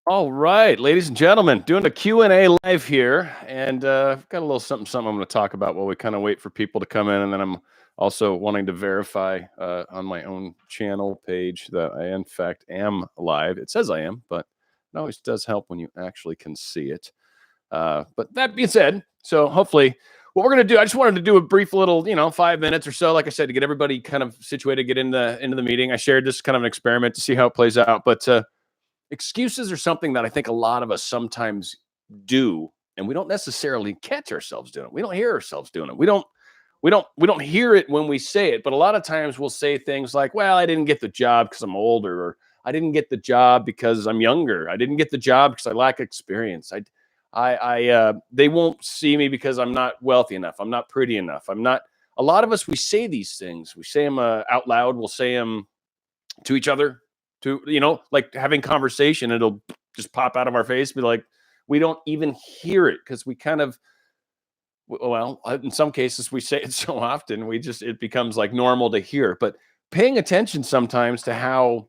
All right, ladies and gentlemen, doing a Q&A live here, and I've got a little something I'm going to talk about while we kind of wait for people to come in, and then I'm also wanting to verify on my own channel page that I, in fact, am live. It says I am, but it always does help when you actually can see it. But that being said, so hopefully what we're going to do, I just wanted to do a brief little, 5 minutes or so, like I said, to get everybody kind of situated, get into the meeting. I shared this kind of an experiment to see how it plays out, but excuses are something that I think a lot of us sometimes do, and we don't necessarily catch ourselves doing it. We don't hear ourselves doing it. We don't hear it when we say it, but a lot of times we'll say things like, "Well, I didn't get the job because I'm older," or "I didn't get the job because I'm younger. I didn't get the job because I lack experience. They won't see me because I'm not wealthy enough. I'm not pretty enough. I'm not." A lot of us, we say these things. We say them out loud. We'll say them to each other, to like having conversation. It'll just pop out of our face, be like, we don't even hear it because we kind of, well, in some cases we say it so often we just, it becomes like normal to hear. But paying attention sometimes to how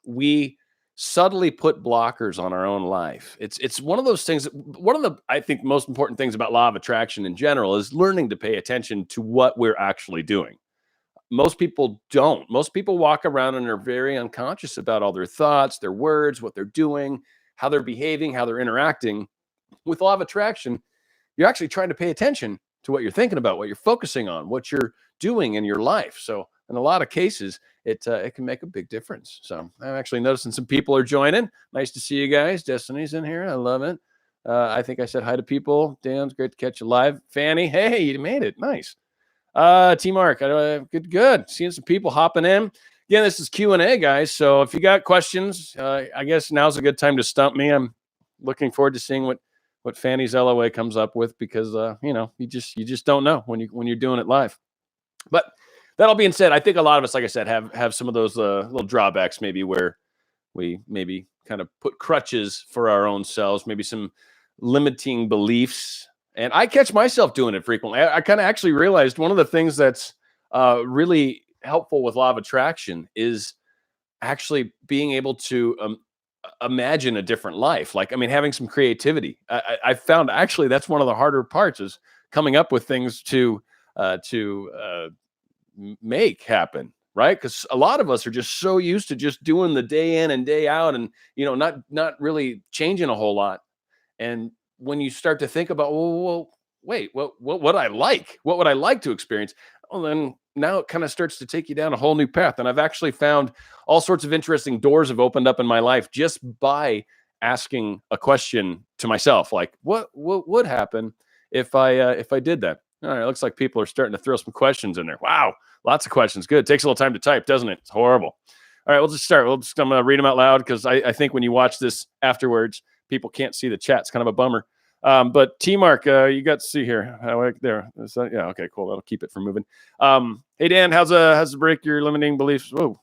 we subtly put blockers on our own life, it's one of those things one of the, I think, most important things about law of attraction in general is learning to pay attention to what we're actually doing. Most people don't. Most people walk around and are very unconscious about all their thoughts, their words, what they're doing, how they're behaving, how they're interacting. With law of attraction, you're actually trying to pay attention to what you're thinking about, what you're focusing on, what you're doing in your life. So, in a lot of cases, it can make a big difference. So, I'm actually noticing some people are joining. Nice to see you guys. Destiny's in here. I love it. I think I said hi to people. Dan's great to catch you live. Fanny, hey, you made it. Nice. T Mark, good. Seeing some people hopping in. Again, this is Q&A, guys. So if you got questions, I guess now's a good time to stump me. I'm looking forward to seeing what Fanny's LOA comes up with, because you just don't know when you're doing it live. But that all being said, I think a lot of us, like I said, have some of those little drawbacks, maybe where we maybe kind of put crutches for our own selves, maybe some limiting beliefs. And I catch myself doing it frequently. I kind of actually realized one of the things that's really helpful with law of attraction is actually being able to imagine a different life. Like, I mean, having some creativity. I found actually that's one of the harder parts, is coming up with things to make happen, right? Because a lot of us are just so used to just doing the day in and day out, and not really changing a whole lot. And when you start to think about, well, wait, what would I like? What would I like to experience? Well, then now it kind of starts to take you down a whole new path. And I've actually found all sorts of interesting doors have opened up in my life just by asking a question to myself, like, what would happen if I did that? All right, looks like people are starting to throw some questions in there. Wow, lots of questions. Good. Takes a little time to type, doesn't it? It's horrible. All right, we'll just start. I'm going to read them out loud, because I think when you watch this afterwards, people can't see the chat. It's kind of a bummer. But T Mark, you got to see here. There. Yeah, okay, cool. That'll keep it from moving. Hey Dan, how's to break your limiting beliefs? Whoa,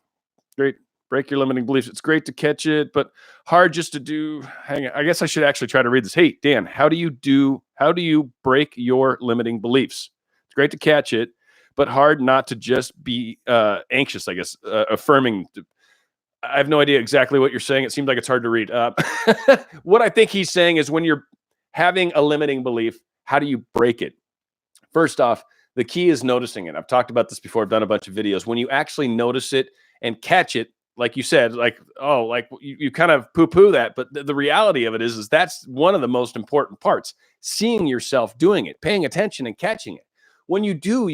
great. Break your limiting beliefs. It's great to catch it, but hard just to do. Hang on. I guess I should actually try to read this. Hey Dan, how do you break your limiting beliefs? It's great to catch it, but hard not to just be anxious, I guess, affirming. I have no idea exactly what you're saying. It seems like it's hard to read. What I think he's saying is, when you're having a limiting belief, how do you break it? First off, the key is noticing it. I've talked about this before. I've done a bunch of videos. When you actually notice it and catch it, like you said, like, oh, like you kind of poo-poo that. But the reality of it is that's one of the most important parts. Seeing yourself doing it, paying attention and catching it. When you do,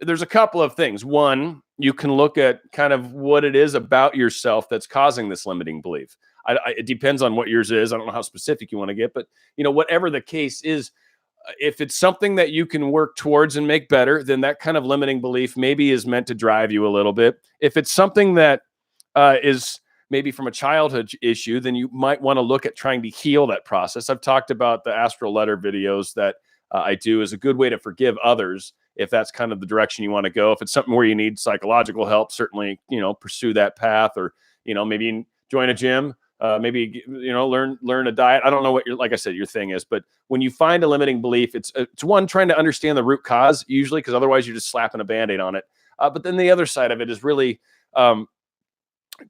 there's a couple of things. One, you can look at kind of what it is about yourself that's causing this limiting belief. It depends on what yours is. I don't know how specific you want to get, but whatever the case is, if it's something that you can work towards and make better, then that kind of limiting belief maybe is meant to drive you a little bit. If it's something that is maybe from a childhood issue, then you might want to look at trying to heal that process. I've talked about the Astro Letter videos that I do as a good way to forgive others, if that's kind of the direction you want to go. If it's something where you need psychological help, certainly, pursue that path, or, maybe join a gym, maybe, learn a diet. I don't know what like I said, your thing is, but when you find a limiting belief, it's one, trying to understand the root cause, usually, because otherwise you're just slapping a Band-Aid on it. But then the other side of it is really,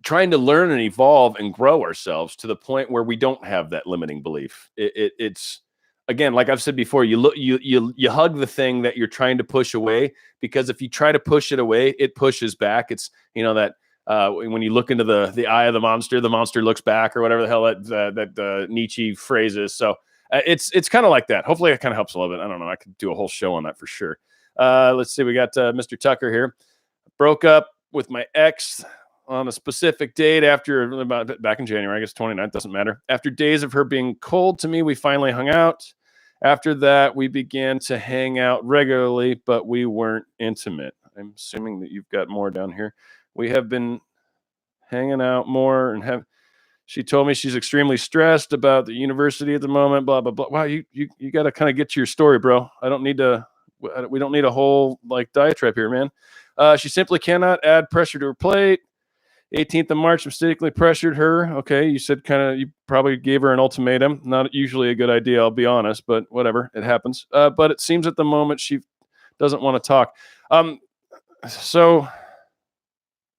trying to learn and evolve and grow ourselves to the point where we don't have that limiting belief. It's again, like I've said before, you hug the thing that you're trying to push away, because if you try to push it away, it pushes back. It's, that when you look into the eye of the monster looks back, or whatever the hell that Nietzsche phrase is. So it's kind of like that. Hopefully it kind of helps a little bit. I don't know. I could do a whole show on that for sure. Let's see. We got Mr. Tucker here. Broke up with my ex on a specific date after back in January, I guess 29th, doesn't matter. After days of her being cold to me, we finally hung out. After that, we began to hang out regularly, but we weren't intimate. I'm assuming that you've got more down here. We have been hanging out more and she told me she's extremely stressed about the university at the moment, blah, blah, blah. Wow, you got to kind of get to your story, bro. We don't need a whole diatribe here, man. She simply cannot add pressure to her plate. 18th of March, mistakenly pressured her. Okay, you said you probably gave her an ultimatum. Not usually a good idea, I'll be honest, but whatever, it happens. But it seems at the moment she doesn't want to talk. So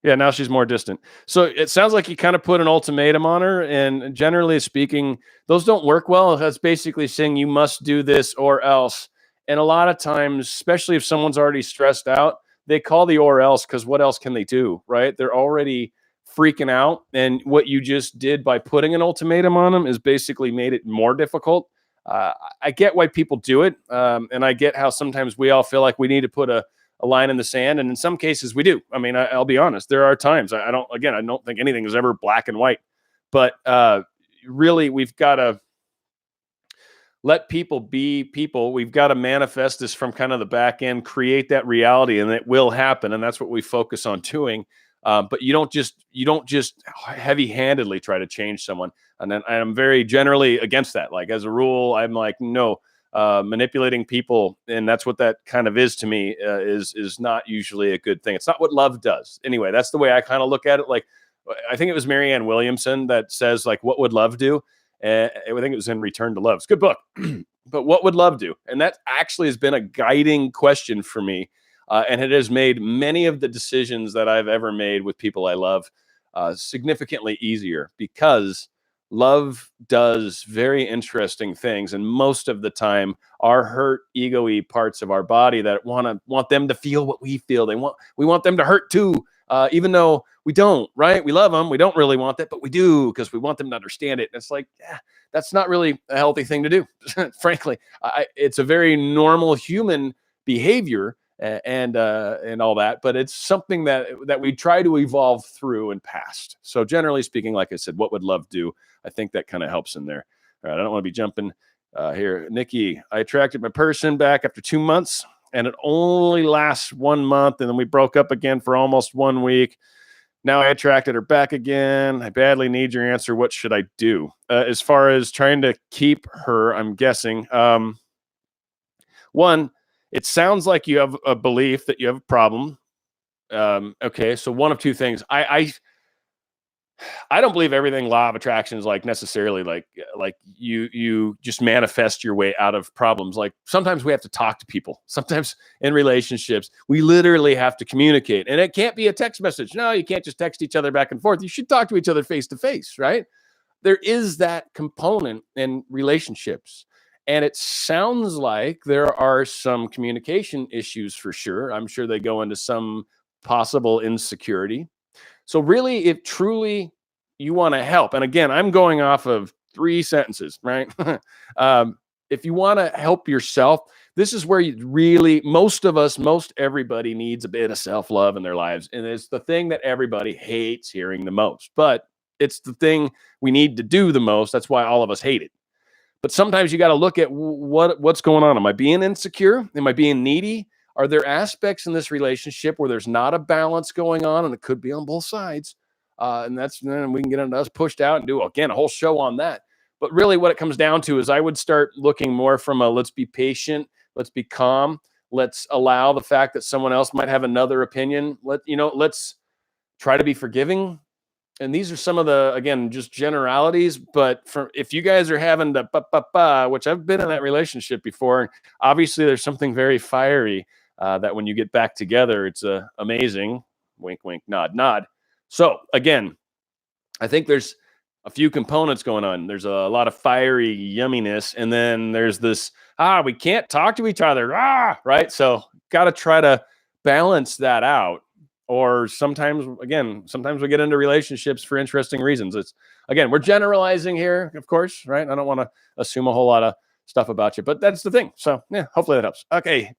yeah, now she's more distant. So it sounds like you kind of put an ultimatum on her, and generally speaking, those don't work well. That's basically saying you must do this or else. And a lot of times, especially if someone's already stressed out, they call the or else because what else can they do, right? They're already freaking out. And what you just did by putting an ultimatum on them is basically made it more difficult. I get why people do it. And I get how sometimes we all feel like we need to put a line in the sand. And in some cases we do. I mean, I'll be honest. There are times I don't think anything is ever black and white, but really we've got to let people be people. We've got to manifest this from kind of the back end, create that reality, and it will happen. And that's what we focus on doing. But you don't just heavy-handedly try to change someone. And then I'm very generally against that. Like, as a rule, I'm like, no, manipulating people, and that's what that kind of is to me, is not usually a good thing. It's not what love does. Anyway, that's the way I kind of look at it. Like, I think it was Marianne Williamson that says, like, what would love do? I think it was in Return to Love. It's a good book. But what would love do? And that actually has been a guiding question for me. And it has made many of the decisions that I've ever made with people I love significantly easier, because love does very interesting things. And most of the time, our hurt, ego-y parts of our body that want them to feel what we feel. We want them to hurt too, even though we don't, right? We love them. We don't really want that, but we do, because we want them to understand it. And it's like, that's not really a healthy thing to do. Frankly, it's a very normal human behavior and all that, but it's something that we try to evolve through and past. So generally speaking, like I said, what would love do? I think that kind of helps in there. All right, I don't want to be jumping here. Nikki, I attracted my person back after 2 months, and it only lasts 1 month, and then we broke up again for almost 1 week. Now I attracted her back again. I badly need your answer. What should I do? As far as trying to keep her, I'm guessing. One, it sounds like you have a belief that you have a problem. Okay, so one of two things. I don't believe everything law of attraction is like necessarily like you just manifest your way out of problems. Like, sometimes we have to talk to people. Sometimes in relationships, we literally have to communicate, and it can't be a text message. No, you can't just text each other back and forth. You should talk to each other face to face, right? There is that component in relationships. And it sounds like there are some communication issues for sure. I'm sure they go into some possible insecurity. So really, if truly you want to help, and again, I'm going off of 3 sentences, right? If you want to help yourself, this is where most everybody needs a bit of self-love in their lives. And it's the thing that everybody hates hearing the most, but it's the thing we need to do the most. That's why all of us hate it. But sometimes you got to look at what's going on. Am I being insecure? Am I being needy? Are there aspects in this relationship where there's not a balance going on, and it could be on both sides? And then we can get into us pushed out and do, again, a whole show on that. But really what it comes down to is I would start looking more from let's be patient, let's be calm, let's allow the fact that someone else might have another opinion. Let's try to be forgiving. And these are some of the, again, just generalities, but if you guys are having the which I've been in that relationship before, obviously there's something very fiery that when you get back together, it's amazing. Wink, wink, nod, nod. So again, I think there's a few components going on. There's a lot of fiery yumminess, and then there's this we can't talk to each other, right? So got to try to balance that out. Or sometimes we get into relationships for interesting reasons. It's again, we're generalizing here, of course, right? I don't want to assume a whole lot of stuff about you, but that's the thing. So yeah, hopefully that helps. Okay.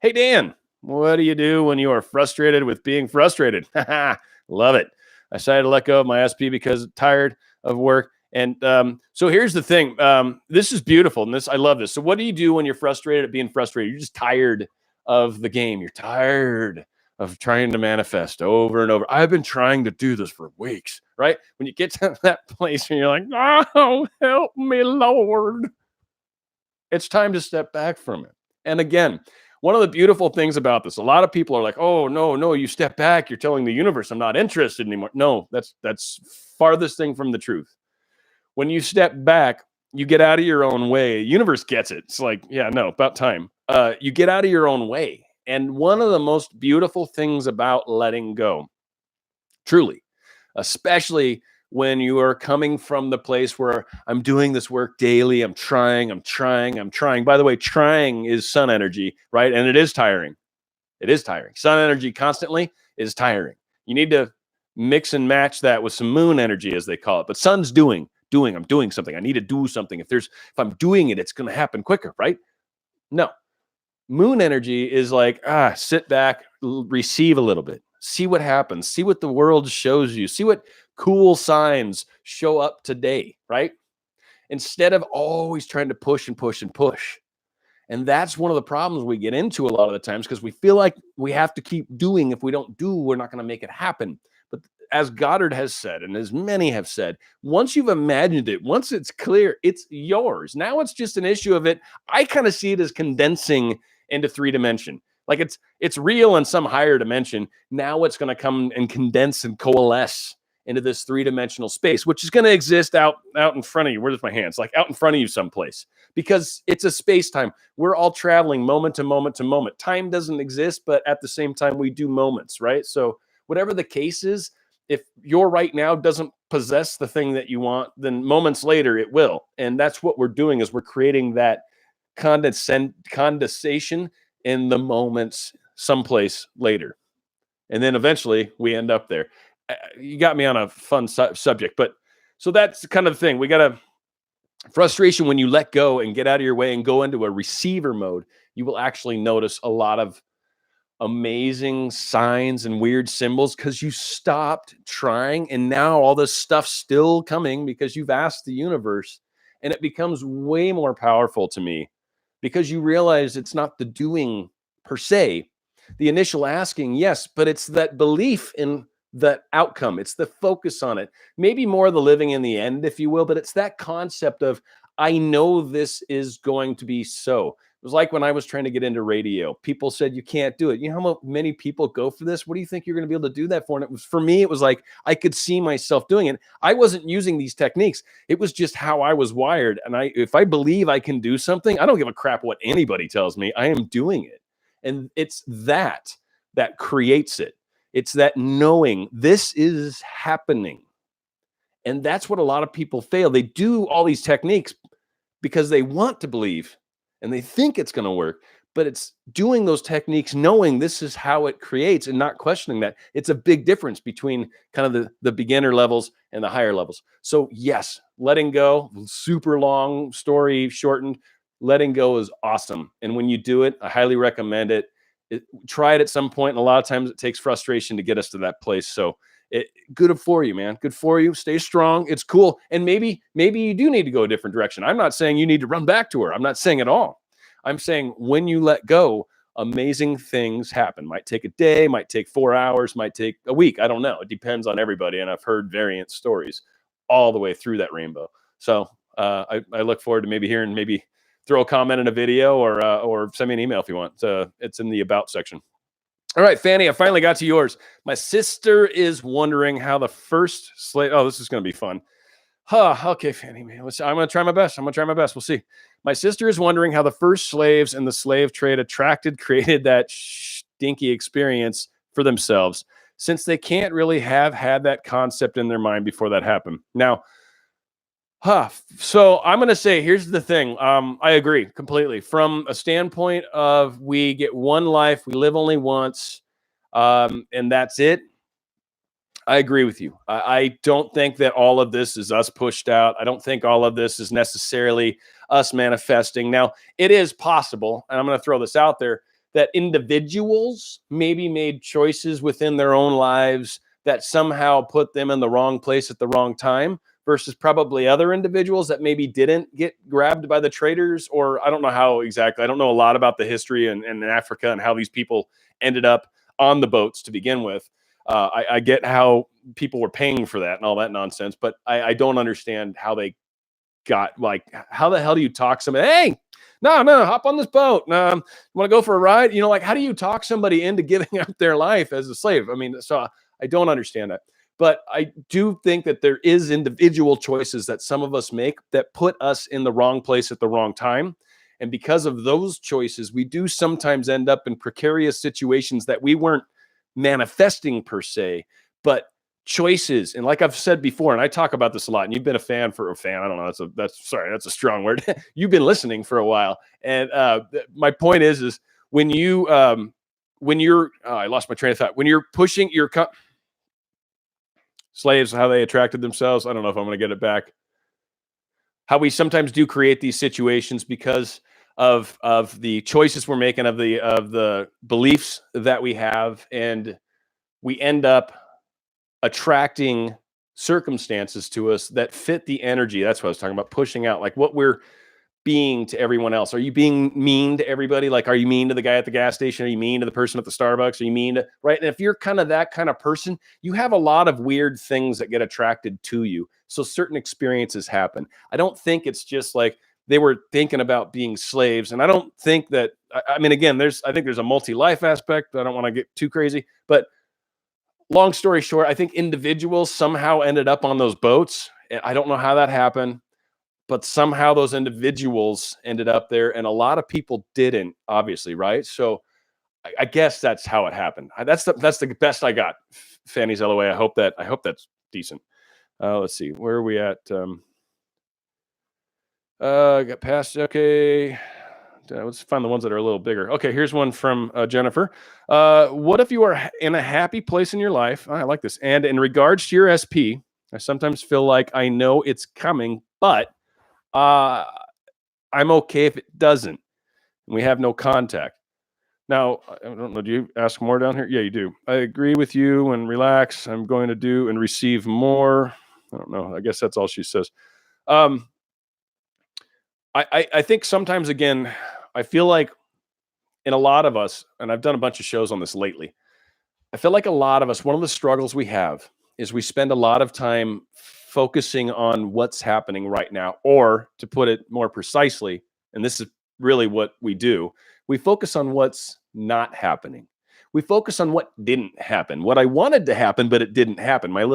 Hey Dan, what do you do when you are frustrated with being frustrated? Love it. I decided to let go of my SP because I'm tired of work. And so here's the thing. This is beautiful. And I love this. So what do you do when you're frustrated at being frustrated? You're just tired of the game. You're tired of trying to manifest over and over. I've been trying to do this for weeks, right? When you get to that place and you're like, oh, help me, Lord. It's time to step back from it. And again, one of the beautiful things about this, a lot of people are like, oh, no, you step back. You're telling the universe I'm not interested anymore. No, that's farthest thing from the truth. When you step back, you get out of your own way. Universe gets it. It's like, yeah, no, about time. You get out of your own way. And one of the most beautiful things about letting go, truly, especially when you are coming from the place where I'm doing this work daily, I'm trying. By the way, trying is sun energy, right? And it is tiring. It is tiring. Sun energy constantly is tiring. You need to mix and match that with some moon energy, as they call it. But sun's doing. I'm doing something. I need to do something. If I'm doing it, it's going to happen quicker, right? No. Moon energy is like, sit back, receive a little bit, see what happens, see what the world shows you, see what cool signs show up today, right? Instead of always trying to push and push and push. And that's one of the problems we get into a lot of the times, because we feel like we have to keep doing. If we don't do, we're not going to make it happen. But as Goddard has said, and as many have said, once you've imagined it, once it's clear, it's yours. Now it's just an issue of it. I kind of see it as condensing into 3-dimension. Like it's real in some higher dimension. Now it's going to come and condense and coalesce into this 3-dimensional space, which is going to exist out in front of you. Where's my hands? Like out in front of you someplace, because it's a space-time. We're all traveling moment to moment to moment. Time doesn't exist, but at the same time, we do moments, right? So whatever the case is, if your right now doesn't possess the thing that you want, then moments later it will. And that's what we're doing, is we're creating that condensation in the moments someplace later. And then eventually we end up there. You got me on a fun subject, but so that's the kind of thing. We got to frustration. When you let go and get out of your way and go into a receiver mode, you will actually notice a lot of amazing signs and weird symbols, because you stopped trying, and now all this stuff's still coming because you've asked the universe. And it becomes way more powerful to me, because you realize it's not the doing per se, the initial asking, yes, but it's that belief in the outcome. It's the focus on it, maybe more the living in the end, if you will, but it's that concept of, I know this is going to be so. It was like when I was trying to get into radio, people said, you can't do it. You know how many people go for this? What do you think you're going to be able to do that for? And it was, for me, it was like, I could see myself doing it. I wasn't using these techniques. It was just how I was wired. And if I believe I can do something, I don't give a crap what anybody tells me. I am doing it. And it's that creates it. It's that knowing this is happening. And that's what a lot of people fail. They do all these techniques because they want to believe and they think it's going to work, but it's doing those techniques knowing this is how it creates and not questioning that. It's a big difference between kind of the beginner levels and the higher levels. So yes, letting go, super long story shortened, letting go is awesome. And when you do it, I highly recommend it. Try it at some point. And a lot of times it takes frustration to get us to that place. So good for you, man. Good for you. Stay strong. It's cool. And maybe you do need to go a different direction. I'm not saying you need to run back to her. I'm not saying at all. I'm saying when you let go, amazing things happen. Might take a day, might take 4 hours, might take a week. I don't know. It depends on everybody. And I've heard variant stories all the way through that rainbow. So I look forward to maybe throw a comment in a video or send me an email if you want. It's in the about section. All right, Fanny, I finally got to yours. My sister is wondering how the first slave. Oh, this is going to be fun. Okay, Fanny, man. I'm going to try my best. We'll see. My sister is wondering how the first slaves in the slave trade created that stinky experience for themselves. since they can't really have had that concept in their mind before that happened. Now, so I'm going to say, here's the thing. I agree completely. From a standpoint of we get one life, we live only once, and that's it. I agree with you. I don't think that all of this is us pushed out. I don't think all of this is necessarily us manifesting. Now, it is possible, and I'm going to throw this out there, that individuals maybe made choices within their own lives that somehow put them in the wrong place at the wrong time, versus probably other individuals that maybe didn't get grabbed by the traders, or I don't know how exactly. I don't know a lot about the history in Africa and how these people ended up on the boats to begin with. I get how people were paying for that and all that nonsense, but I don't understand how they got, like, how the hell do you talk somebody? Hey, no, hop on this boat. You want to go for a ride? You know, like, how do you talk somebody into giving up their life as a slave? I mean, so I don't understand that. But I do think that there is individual choices that some of us make that put us in the wrong place at the wrong time. And because of those choices, we do sometimes end up in precarious situations that we weren't manifesting per se, but choices. And like I've said before, and I talk about this a lot, and you've been a fan. I don't know. That's a strong word. You've been listening for a while. And my point is when you're, I lost my train of thought. When you're pushing your slaves, how they attracted themselves. I don't know if I'm going to get it back. How we sometimes do create these situations because of the choices we're making, of the beliefs that we have, and we end up attracting circumstances to us that fit the energy. That's what I was talking about, pushing out, like what we're being to everyone else. Are you being mean to everybody? Like, are you mean to the guy at the gas station? Are you mean to the person at the Starbucks? Are you mean to, right? And if you're kind of that kind of person, you have a lot of weird things that get attracted to you. So certain experiences happen. I don't think it's just like they were thinking about being slaves. And I don't think that, I mean, again, I think there's a multi-life aspect. I don't want to get too crazy, but long story short, I think individuals somehow ended up on those boats. I don't know how that happened, but somehow those individuals ended up there, and a lot of people didn't, obviously, right? So I guess that's how it happened. That's the best I got. Fanny's LOA. I hope that's decent. Let's see, where are we at? Got past. Okay. Let's find the ones that are a little bigger. Okay, here's one from Jennifer. What if you are in a happy place in your life? I like this. And in regards to your SP, I sometimes feel like I know it's coming, but I'm okay if it doesn't. We have no contact. Now, I don't know. Do you ask more down here? Yeah, you do. I agree with you and relax. I'm going to do and receive more. I don't know. I guess that's all she says. I think sometimes, again, I feel like in a lot of us, and I've done a bunch of shows on this lately, I feel like a lot of us, one of the struggles we have is we spend a lot of time focusing on what's happening right now, or to put it more precisely, and this is really what we do, we focus on what's not happening. We focus on what didn't happen, what I wanted to happen, but it didn't happen. My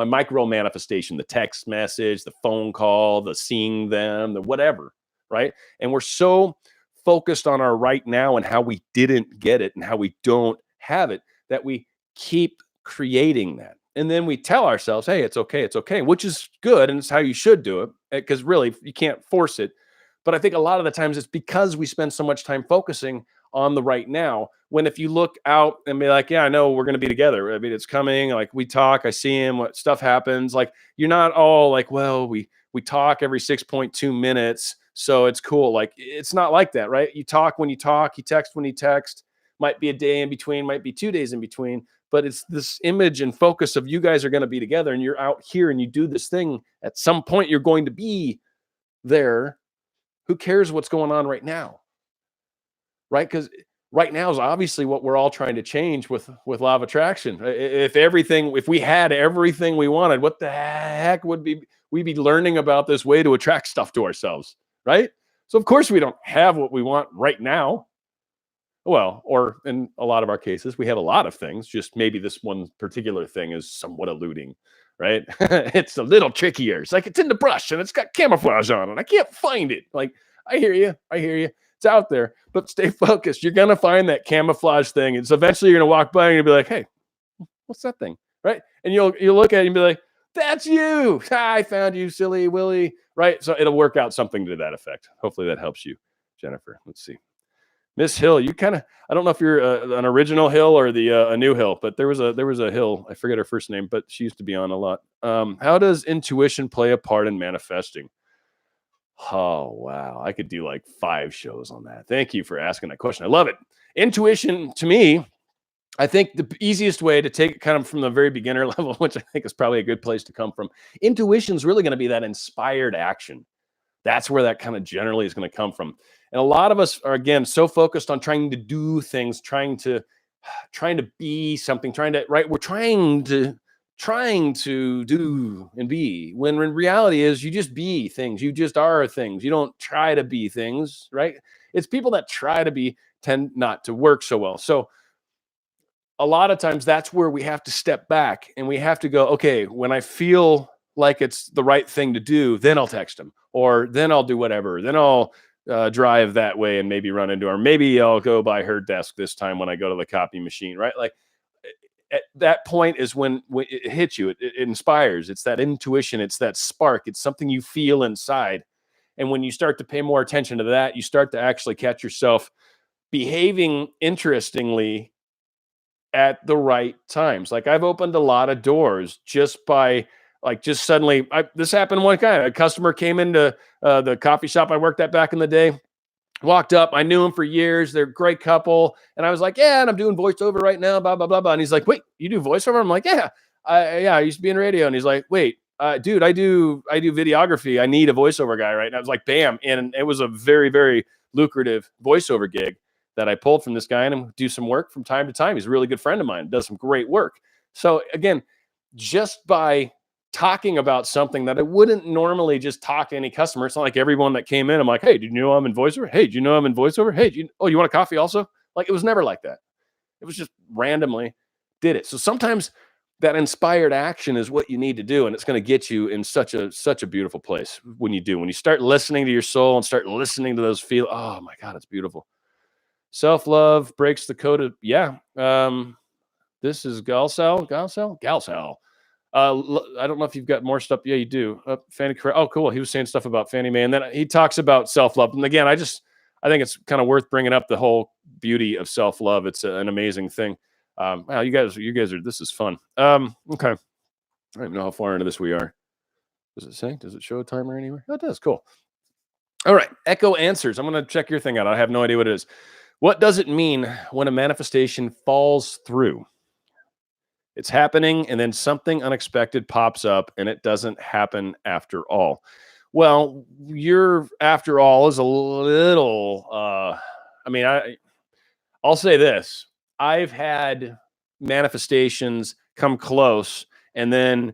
micro manifestation, the text message, the phone call, the seeing them, the whatever, right? And we're so focused on our right now and how we didn't get it and how we don't have it that we keep creating that. And then we tell ourselves, hey, it's okay, which is good. And it's how you should do it, because really you can't force it. But I think a lot of the times it's because we spend so much time focusing on the right now, when if you look out and be like, yeah, I know we're going to be together. I mean, it's coming. Like, we talk, I see him, what stuff happens. Like, you're not all like, well, we talk every 6.2 minutes. So it's cool. Like, it's not like that, right? You talk when you talk, you text when you text, might be a day in between, might be 2 days in between, but it's this image and focus of you guys are going to be together, and you're out here and you do this thing. At some point, you're going to be there. Who cares what's going on right now? Right? Because right now is obviously what we're all trying to change with law of attraction. If we had everything we wanted, what the heck would we be learning about this way to attract stuff to ourselves, right? So of course we don't have what we want right now. Well, or in a lot of our cases, we have a lot of things, just maybe this one particular thing is somewhat eluding, right? It's a little trickier. It's like it's in the brush and it's got camouflage on and I can't find it. Like, I hear you. It's out there, but stay focused. You're going to find that camouflage thing. It's eventually you're going to walk by and you'll be like, hey, what's that thing? Right. And you'll look at it and be like, that's you. I found you, silly Willy. Right. So it'll work out something to that effect. Hopefully that helps you, Jennifer. Let's see. Miss Hill, you kind of, I don't know if you're an original Hill or a new Hill, but there was a Hill. I forget her first name, but she used to be on a lot. How does intuition play a part in manifesting? Oh, wow. I could do like 5 shows on that. Thank you for asking that question. I love it. Intuition, to me, I think the easiest way to take it kind of from the very beginner level, which I think is probably a good place to come from, intuition is really going to be that inspired action. That's where that kind of generally is going to come from. And a lot of us are, again, so focused on trying to do things, trying to be something, right? We're trying to do and be, when in reality is you just be things. You just are things. You don't try to be things, right? It's people that try to be tend not to work so well. So a lot of times that's where we have to step back and we have to go, okay, when I feel like it's the right thing to do, then I'll text them, or then I'll do whatever. Then I'll drive that way and maybe run into her. Maybe I'll go by her desk this time when I go to the copy machine, right? Like at that point is when it hits you. It inspires. It's that intuition. It's that spark. It's something you feel inside. And when you start to pay more attention to that, you start to actually catch yourself behaving interestingly at the right times. Like I've opened a lot of doors just by just suddenly, this happened one time. A customer came into the coffee shop I worked at back in the day, walked up. I knew him for years. They're a great couple. And I was like, yeah, and I'm doing voiceover right now, blah, blah, blah, blah. And he's like, wait, you do voiceover? I'm like, yeah, I used to be in radio. And he's like, wait, dude, I do videography. I need a voiceover guy, right? And I was like, bam. And it was a very, very lucrative voiceover gig that I pulled from this guy, and I'm do some work from time to time. He's a really good friend of mine, does some great work. So again, just by talking about something that I wouldn't normally just talk to any customer. It's not like everyone that came in, I'm like, hey, did you know I'm in voiceover? Hey, do you know I'm in voiceover? Hey, you want a coffee also? Like, it was never like that. It was just randomly did it. So sometimes that inspired action is what you need to do. And it's going to get you in such a beautiful place when you start listening to your soul and start listening to those feel. Oh my God, it's beautiful. Self-love breaks the code of, yeah. This is Galsal. I don't know if you've got more stuff. Yeah, you do. Fanny. Oh, cool. He was saying stuff about Fannie Mae, and then he talks about self-love. And again, I think it's kind of worth bringing up the whole beauty of self-love. It's an amazing thing. Wow, you guys are. This is fun. Okay. I don't even know how far into this we are. Does it say? Does it show a timer anywhere? Oh, it does. Cool. All right. Echo answers. I'm going to check your thing out. I have no idea what it is. What does it mean when a manifestation falls through? It's happening, and then something unexpected pops up, and it doesn't happen after all. Well, your after all is a little. I'll say this: I've had manifestations come close, and then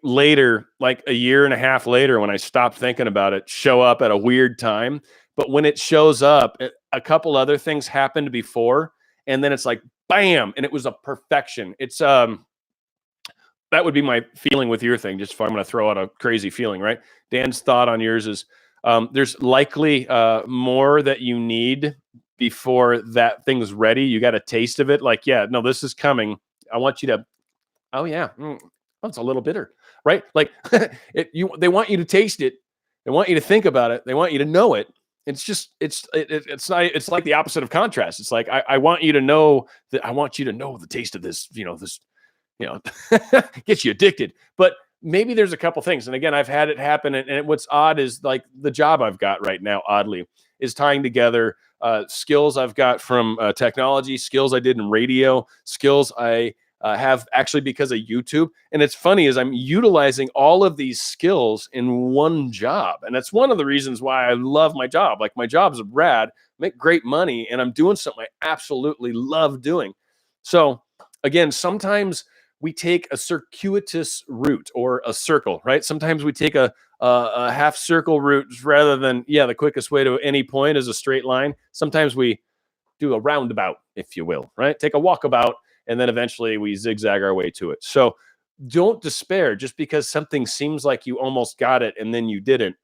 later, like a year and a half later, when I stopped thinking about it, show up at a weird time. But when it shows up, a couple other things happened before, and then it's like, bam, and it was a perfection. It's that would be my feeling with your thing. Just if I'm going to throw out a crazy feeling, right? Dan's thought on yours is there's likely more that you need before that thing's ready. You got a taste of it. Like, yeah, no, this is coming. I want you to. Oh yeah, it's a little bitter, right? Like they want you to taste it. They want you to think about it. They want you to know it. It's like the opposite of contrast. It's like, I want you to know that I want you to know the taste of this, gets you addicted. But maybe there's a couple things. And again, I've had it happen. And what's odd is like the job I've got right now, oddly, is tying together skills I've got from technology, skills I did in radio, skills I have actually because of YouTube. And it's funny is I'm utilizing all of these skills in one job. And that's one of the reasons why I love my job. Like, my job's rad, make great money, and I'm doing something I absolutely love doing. So again, sometimes we take a circuitous route or a circle, right? Sometimes we take a half circle route rather than, the quickest way to any point is a straight line. Sometimes we do a roundabout, if you will, right? Take a walkabout, and then eventually we zigzag our way to it. So don't despair just because something seems like you almost got it and then you didn't.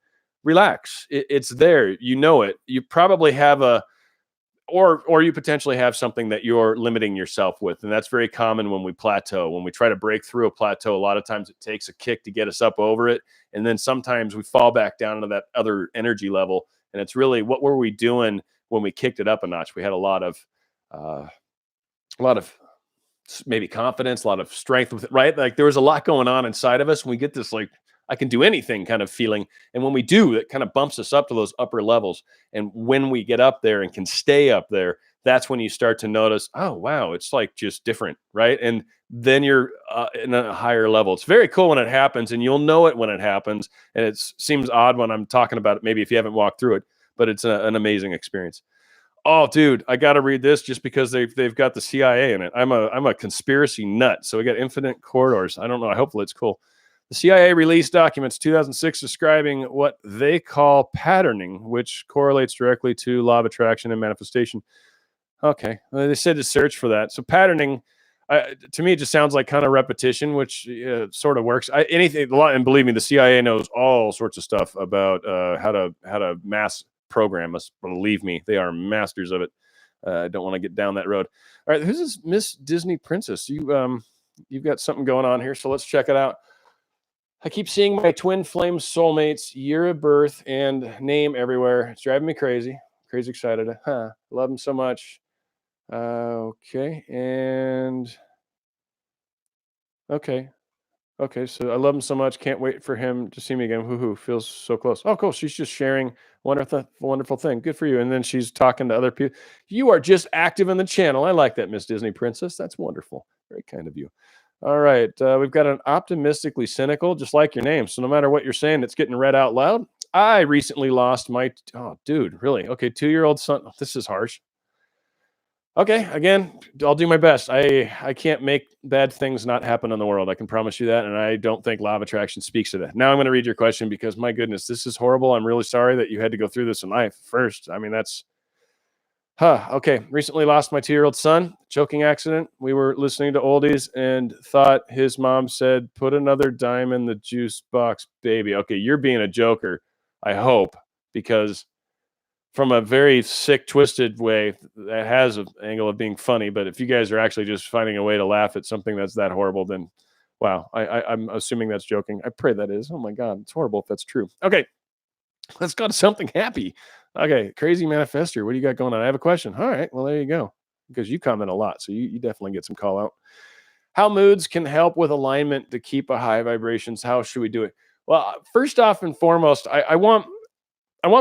Relax. It's there. You know it. You probably have or you potentially have something that you're limiting yourself with, and that's very common when we plateau. When we try to break through a plateau, a lot of times it takes a kick to get us up over it, and then sometimes we fall back down into that other energy level. And it's really, what were we doing when we kicked it up a notch? We had uh, a lot of maybe confidence, a lot of strength with it, right? Like there was a lot going on inside of us. And we get this like, I can do anything kind of feeling. And when we do, it kind of bumps us up to those upper levels. And when we get up there and can stay up there, that's when you start to notice, oh, wow, it's like just different, right? And then you're in a higher level. It's very cool when it happens, and you'll know it when it happens. And it seems odd when I'm talking about it, maybe if you haven't walked through it, but it's an amazing experience. Oh, dude, I got to read this just because they've got the CIA in it. I'm a conspiracy nut. So we got Infinite Corridors. I don't know. Hopefully it's cool. The CIA released documents 2006 describing what they call patterning, which correlates directly to law of attraction and manifestation. Okay, well, they said to search for that. So patterning, to me, it just sounds like kind of repetition, which sort of works. Anything, a lot, and believe me, the CIA knows all sorts of stuff about how to mass program us. Believe me, they are masters of it. I don't want to get down that road. All right, who's this Miss Disney Princess? You've got something going on here, so let's check it out. I keep seeing my twin flame soulmates, year of birth, and name everywhere. It's driving me crazy. Crazy excited. Love them so much. Okay, and okay. Okay, so I love him so much. Can't wait for him to see me again. Hoo feels so close. Oh, cool. She's just sharing wonderful thing. Good for you. And then she's talking to other people. You are just active in the channel. I like that, Miss Disney Princess. That's wonderful. Very kind of you. All right, we've got an optimistically cynical, just like your name. So no matter what you're saying, it's getting read out loud. I recently lost my oh, dude, really? Okay, 2-year-old son. Oh, this is harsh. Okay, again, I'll do my best. I can't make bad things not happen in the world. I can promise you that, and I don't think law of attraction speaks to that. Now I'm going to read your question because my goodness, this is horrible. I'm really sorry that you had to go through this in life first. I mean, that's okay. Recently lost my 2-year-old son. Choking accident. We were listening to oldies and thought his mom said, "Put another dime in the juice box, baby." Okay, you're being a joker. I hope, because from a very sick, twisted way that has an angle of being funny. But if you guys are actually just finding a way to laugh at something that's that horrible, then wow, I'm assuming that's joking. I pray that is. Oh my God, it's horrible if that's true. Okay, let's go to something happy. Okay, crazy manifester. What do you got going on? I have a question. All right, well, there you go. Because you comment a lot, so you definitely get some call out. How moods can help with alignment to keep a high vibrations. How should we do it? Well, first off and foremost, I want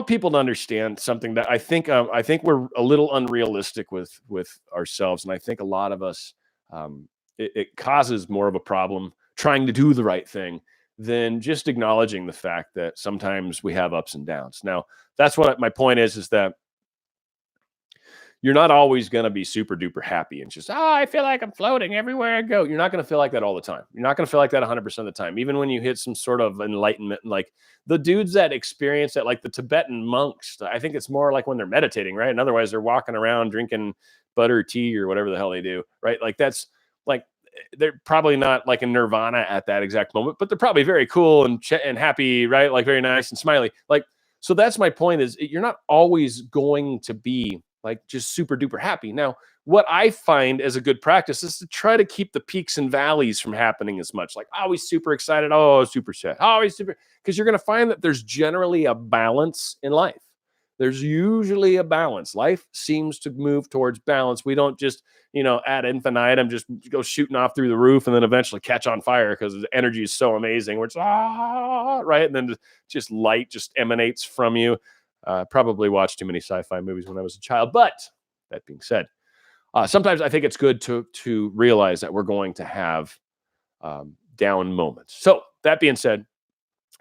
people to understand something that I think we're a little unrealistic with ourselves, and I think a lot of us it causes more of a problem trying to do the right thing than just acknowledging the fact that sometimes we have ups and downs. Now, that's what my point is that you're not always going to be super duper happy and just, I feel like I'm floating everywhere I go. You're not going to feel like that all the time. You're not going to feel like that 100% of the time. Even when you hit some sort of enlightenment, like the dudes that experience that, like the Tibetan monks, I think it's more like when they're meditating, right? And otherwise they're walking around drinking butter tea or whatever the hell they do, right? Like that's like, they're probably not like in nirvana at that exact moment, but they're probably very cool and happy, right? Like very nice and smiley. Like, so that's my point is you're not always going to be like just super duper happy. Now, what I find as a good practice is to try to keep the peaks and valleys from happening as much. Like always super excited, oh, super sad, always super, because you're going to find that there's generally a balance in life. There's usually a balance. Life seems to move towards balance. We don't just, ad infinitum, just go shooting off through the roof and then eventually catch on fire because the energy is so amazing. We're just, right. And then just light just emanates from you. Probably watched too many sci-fi movies when I was a child. But that being said, sometimes I think it's good to realize that we're going to have down moments. So that being said,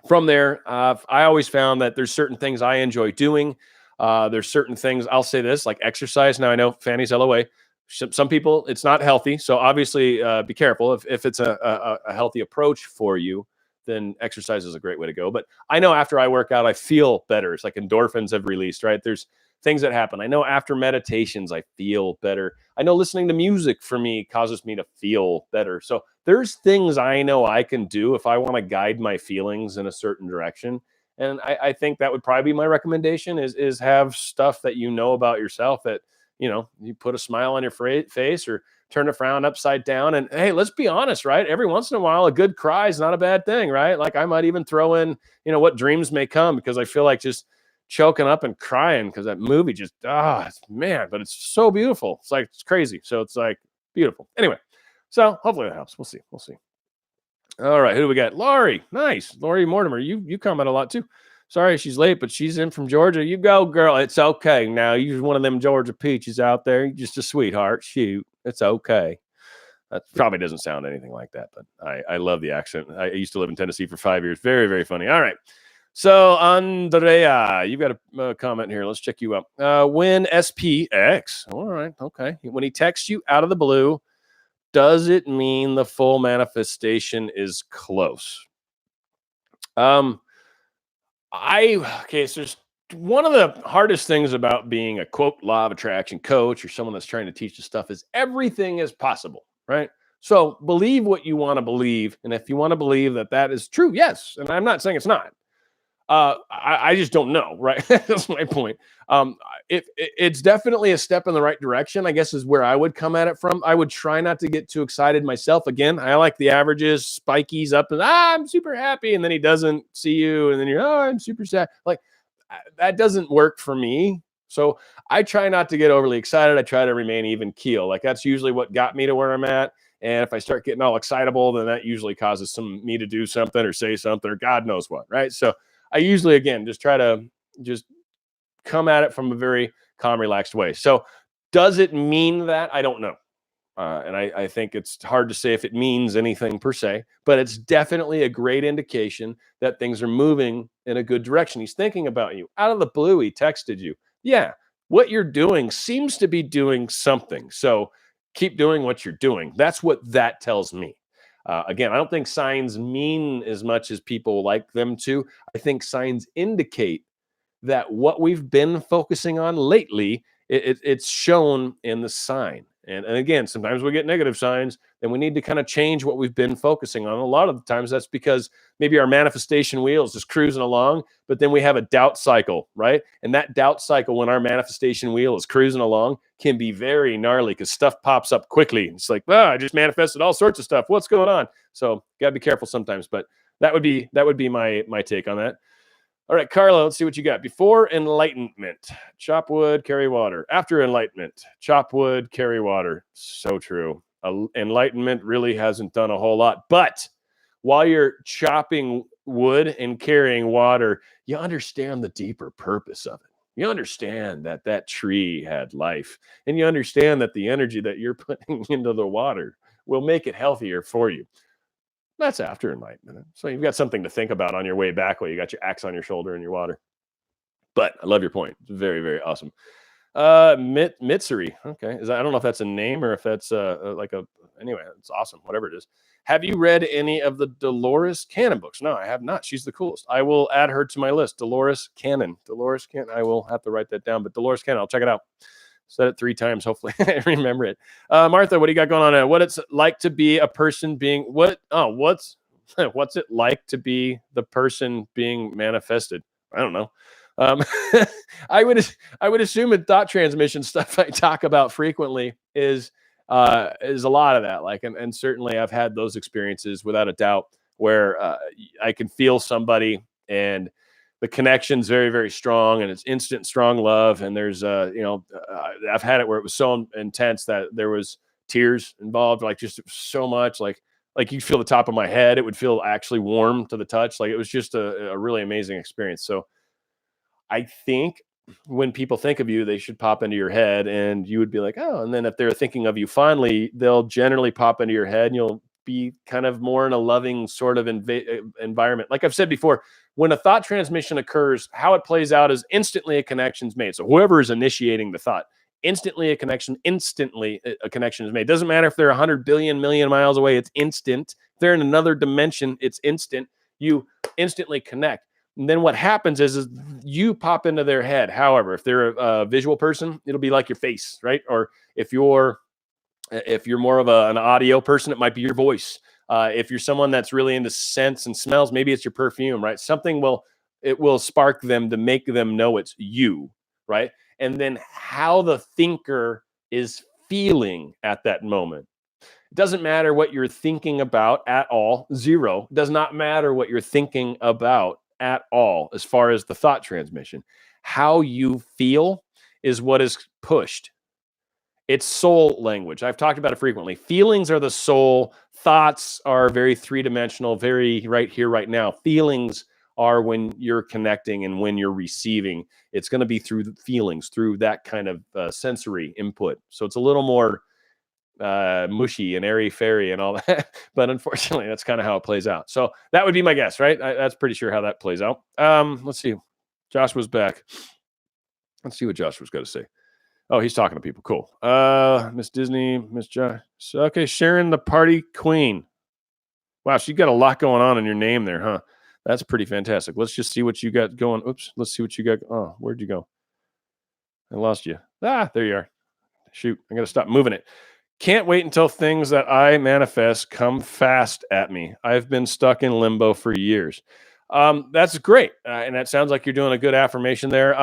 from there, I always found that there's certain things I enjoy doing. There's certain things, I'll say this, like exercise. Now I know Fanny's LOA. Some people, it's not healthy. So obviously be careful. If it's a healthy approach for you, then exercise is a great way to go. But I know after I work out, I feel better. It's like endorphins have released, right? There's things that happen. I know after meditations, I feel better. I know listening to music for me causes me to feel better. So there's things I know I can do if I want to guide my feelings in a certain direction. And I think that would probably be my recommendation is have stuff that you know about yourself that you put a smile on your face or turn a frown upside down. And hey, let's be honest, right? Every once in a while, a good cry is not a bad thing, right? Like I might even throw in, what dreams may come, because I feel like just choking up and crying because that movie just, man, but it's so beautiful. It's like, it's crazy. So it's like beautiful. Anyway, so hopefully that helps. We'll see. All right. Who do we got? Laurie. Nice. Laurie Mortimer. You comment a lot too. Sorry she's late, but she's in from Georgia. You go, girl. It's okay. Now, you're one of them Georgia peaches out there. You're just a sweetheart. Shoot. It's okay. That probably doesn't sound anything like that, but I love the accent. I used to live in Tennessee for 5 years. Very, very funny. All right. So, Andrea, you've got a comment here. Let's check you out. When SPX. All right. Okay. When he texts you out of the blue, does it mean the full manifestation is close? So there's one of the hardest things about being a quote law of attraction coach or someone that's trying to teach the stuff is everything is possible, right? So believe what you want to believe. And if you want to believe that is true, yes. And I'm not saying it's not. I just don't know, right? That's my point. It's definitely a step in the right direction, I guess, is where I would come at it from. I would try not to get too excited myself. Again, I like the averages, spikies up and I'm super happy. And then he doesn't see you. And then you're, I'm super sad. Like that doesn't work for me. So I try not to get overly excited. I try to remain even keel. Like that's usually what got me to where I'm at. And if I start getting all excitable, then that usually causes me to do something or say something or God knows what, right? So I usually, again, just try to just come at it from a very calm, relaxed way. So does it mean that? I don't know. And I think it's hard to say if it means anything per se, but it's definitely a great indication that things are moving in a good direction. He's thinking about you. Out of the blue, he texted you. Yeah, what you're doing seems to be doing something. So keep doing what you're doing. That's what that tells me. Again, I don't think signs mean as much as people like them to. I think signs indicate that what we've been focusing on lately, it's shown in the sign. And again, sometimes we get negative signs, and we need to kind of change what we've been focusing on. A lot of the times that's because maybe our manifestation wheel is just cruising along, but then we have a doubt cycle, right? And that doubt cycle, when our manifestation wheel is cruising along, can be very gnarly because stuff pops up quickly. It's like, I just manifested all sorts of stuff. What's going on? So gotta be careful sometimes, but that would be my take on that. All right, Carla, let's see what you got. Before enlightenment, chop wood, carry water. After enlightenment, chop wood, carry water. So true. Enlightenment really hasn't done a whole lot. But while you're chopping wood and carrying water, you understand the deeper purpose of it. You understand that tree had life. And you understand that the energy that you're putting into the water will make it healthier for you. That's after enlightenment. So you've got something to think about on your way back while you got your axe on your shoulder and your water. But I love your point. It's very, very awesome. Mitsuri. Okay. I don't know if that's a name or if that's anyway, it's awesome. Whatever it is. Have you read any of the Dolores Canon books? No, I have not. She's the coolest. I will add her to my list. Dolores Canon. I will have to write that down, but Dolores Canon, I'll check it out. Said it 3 times. Hopefully I remember it. Martha, what do you got going on? What it's like to be a person being what's it like to be the person being manifested? I don't know. I would assume in thought transmission stuff I talk about frequently is a lot of that. Like, and certainly I've had those experiences without a doubt where I can feel somebody and the connection's very, very strong and it's instant, strong love. And there's, I've had it where it was so intense that there was tears involved, like just so much, like you feel the top of my head. It would feel actually warm to the touch. Like it was just a really amazing experience. So I think when people think of you, they should pop into your head and you would be like, oh, and then if they're thinking of you fondly, they'll generally pop into your head and you'll be kind of more in a loving sort of environment. Like I've said before, when a thought transmission occurs, how it plays out is instantly a connection's made. So whoever is initiating the thought, instantly a connection is made. Doesn't matter if they're 100 billion million miles away, it's instant. If they're in another dimension, it's instant. You instantly connect. And then what happens is you pop into their head. However, if they're a visual person, it'll be like your face, right? Or if you're more of an audio person, it might be your voice. If you're someone that's really into scents and smells, maybe it's your perfume, right? Something will spark them to make them know it's you, right? and then how the thinker is feeling at that moment. It doesn't matter what you're thinking about at all. Zero. It does not matter what you're thinking about at all as far as the thought transmission. How you feel is what is pushed. It's soul language. I've talked about it frequently. Feelings are the soul. Thoughts are very three-dimensional, very right here, right now. Feelings are when you're connecting and when you're receiving. It's going to be through the feelings, through that kind of sensory input. So it's a little more mushy and airy-fairy and all that. But unfortunately, that's kind of how it plays out. So that would be my guess, right? That's pretty sure how that plays out. Let's see. Joshua's back. Let's see what Joshua's got to say. Oh, he's talking to people. Cool. Miss Disney, Miss Josh. So, okay, Sharon the Party Queen. Wow, she got a lot going on in your name there, huh? That's pretty fantastic. Let's just see what you got going. Oops. Let's see what you got. Oh, where'd you go? I lost you. Ah, there you are. Shoot, I got to stop moving it. Can't wait until things that I manifest come fast at me. I've been stuck in limbo for years. That's great. And that sounds like you're doing a good affirmation there.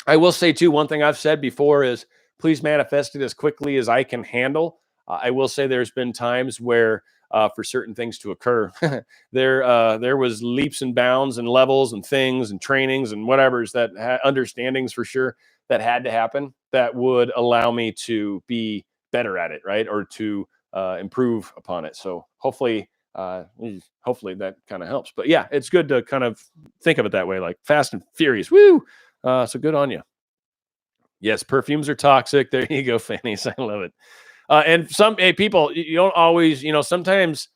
I will say, too, one thing I've said before is please manifest it as quickly as I can handle. I will say there's been times where for certain things to occur, there was leaps and bounds and levels and things and trainings and whatever's that understandings for sure that had to happen that would allow me to be better at it, right? Or to improve upon it. So hopefully that kind of helps. But yeah, it's good to kind of think of it that way, like fast and furious. Woo! So good on you. Yes, perfumes are toxic. There you go, Fannies. I love it. And some people, you don't always, sometimes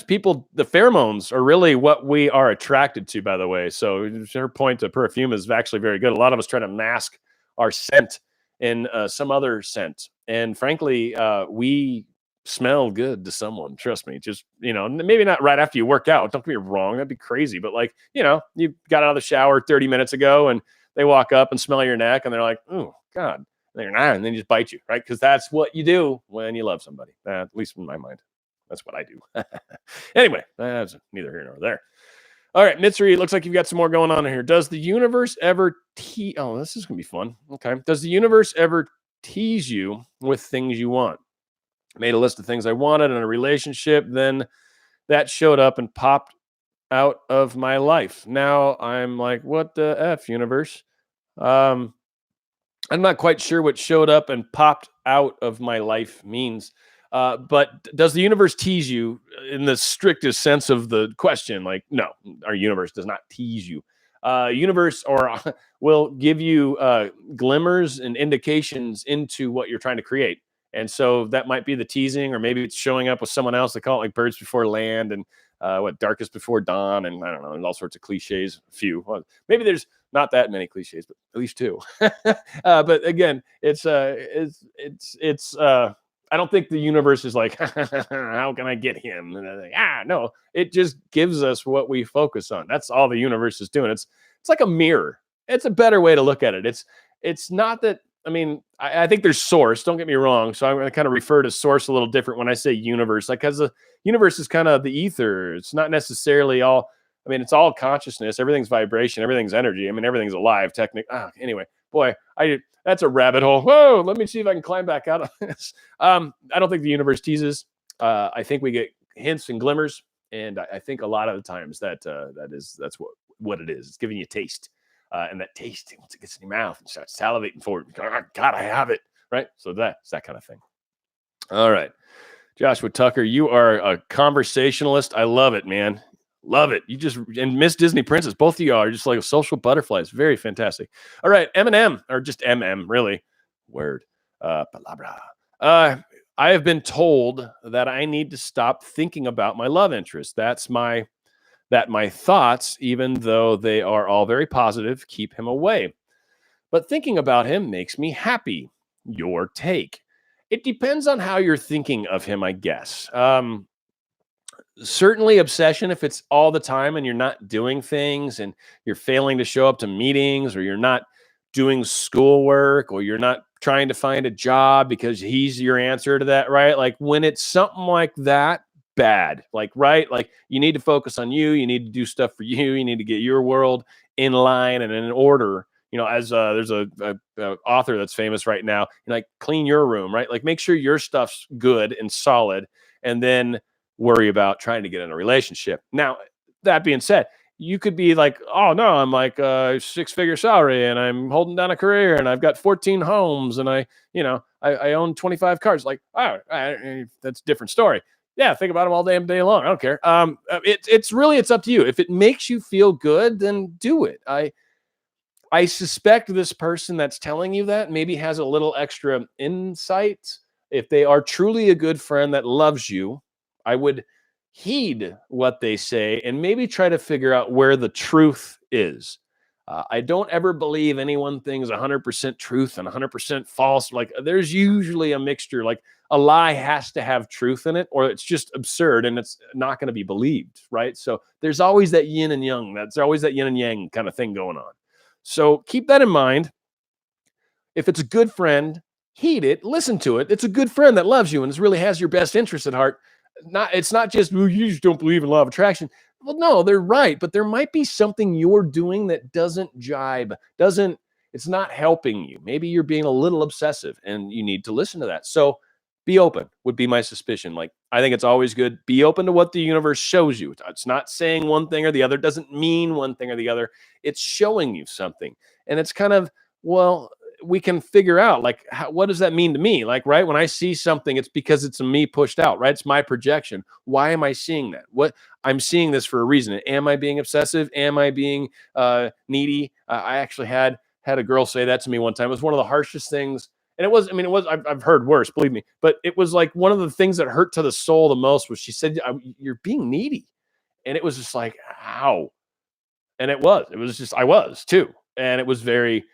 people, the pheromones are really what we are attracted to, by the way. So her point to perfume is actually very good. A lot of us try to mask our scent in some other scent. And frankly, we smell good to someone. Trust me. Just, maybe not right after you work out. Don't get me wrong. That'd be crazy. But like, you got out of the shower 30 minutes ago and they walk up and smell your neck and they're like, oh, God. And they're not, and then you just bite you, right? Because that's what you do when you love somebody. At least in my mind. That's what I do. Anyway, that's neither here nor there. All right, Mitsuri, it looks like you've got some more going on here. Does the universe ever oh, this is going to be fun. Okay. Does the universe ever tease you with things you want? Made a list of things I wanted in a relationship, then that showed up and popped out of my life. Now I'm like, what the F, universe? I'm not quite sure what showed up and popped out of my life means. But does the universe tease you in the strictest sense of the question? Like, no, our universe does not tease you. Universe will give you glimmers and indications into what you're trying to create. And so that might be the teasing, or maybe it's showing up with someone else. They call it like birds before land and darkest before dawn. And I don't know, and all sorts of cliches. A few. Well, maybe there's not that many cliches, but at least two. But again, it's I don't think the universe is like, how can I get him? And like, no, it just gives us what we focus on. That's all the universe is doing. It's like a mirror. It's a better way to look at it. It's not that, I think there's source, don't get me wrong. So I'm going to kind of refer to source a little different when I say universe, like, because the universe is kind of the ether. It's not necessarily all, it's all consciousness. Everything's vibration. Everything's energy. Everything's alive, technically. Anyway, boy, that's a rabbit hole. Whoa, let me see if I can climb back out of this. I don't think the universe teases. I think we get hints and glimmers. And I think a lot of the times that's what it is. It's giving you taste. And that taste, once it gets in your mouth and starts salivating for it, God, I have it. Right? So that's that kind of thing. All right. Joshua Tucker, you are a conversationalist. I love it, man. Love it. And Miss Disney Princess, both of you are just like social butterflies. Very fantastic. All right. Eminem, or just MM, really. Word. Palabra. I have been told that I need to stop thinking about my love interest. That my thoughts, even though they are all very positive, keep him away. But thinking about him makes me happy. Your take. It depends on how you're thinking of him, I guess. Certainly obsession, if it's all the time and you're not doing things and you're failing to show up to meetings, or you're not doing schoolwork, or you're not trying to find a job because he's your answer to that, right? Like when it's something like that, bad, like, right? Like you need to focus on you. You need to do stuff for you. You need to get your world in line and in order. as there's a author that's famous right now, like clean your room, right? Like make sure your stuff's good and solid, and then worry about trying to get in a relationship. Now, that being said, you could be like, oh no, I'm like a 6-figure salary and I'm holding down a career and I've got 14 homes and I own 25 cars. Like, oh, that's a different story. Yeah, think about them all day long. I don't care. It's up to you. If it makes you feel good, then do it. I suspect this person that's telling you that maybe has a little extra insight. If they are truly a good friend that loves you, I would heed what they say and maybe try to figure out where the truth is. I don't ever believe any one thing is 100% truth and 100% false. Like there's usually a mixture. Like a lie has to have truth in it, or it's just absurd and it's not going to be believed, right? So there's always that yin and yang. That's always that yin and yang kind of thing going on. So keep that in mind. If it's a good friend, heed it, listen to it. It's a good friend that loves you and really has your best interest at heart. It's not just, well, you just don't believe in law of attraction. Well, no, they're right, but there might be something you're doing that doesn't jibe, it's not helping you. Maybe you're being a little obsessive and you need to listen to that. So be open would be my suspicion. Like, I think it's always good. Be open to what the universe shows you. It's not saying one thing or the other. It doesn't mean one thing or the other. It's showing you something. And it's kind of, well, we can figure out like, what does that mean to me? Like, right. When I see something, it's because it's a me pushed out, right? It's my projection. Why am I seeing that? I'm seeing this for a reason. Am I being obsessive? Am I being needy? I actually had a girl say that to me one time. It was one of the harshest things. And I've heard worse, believe me, but it was like one of the things that hurt to the soul the most was she said, you're being needy. And it was just like, ow. And it was just, I was too. And it was very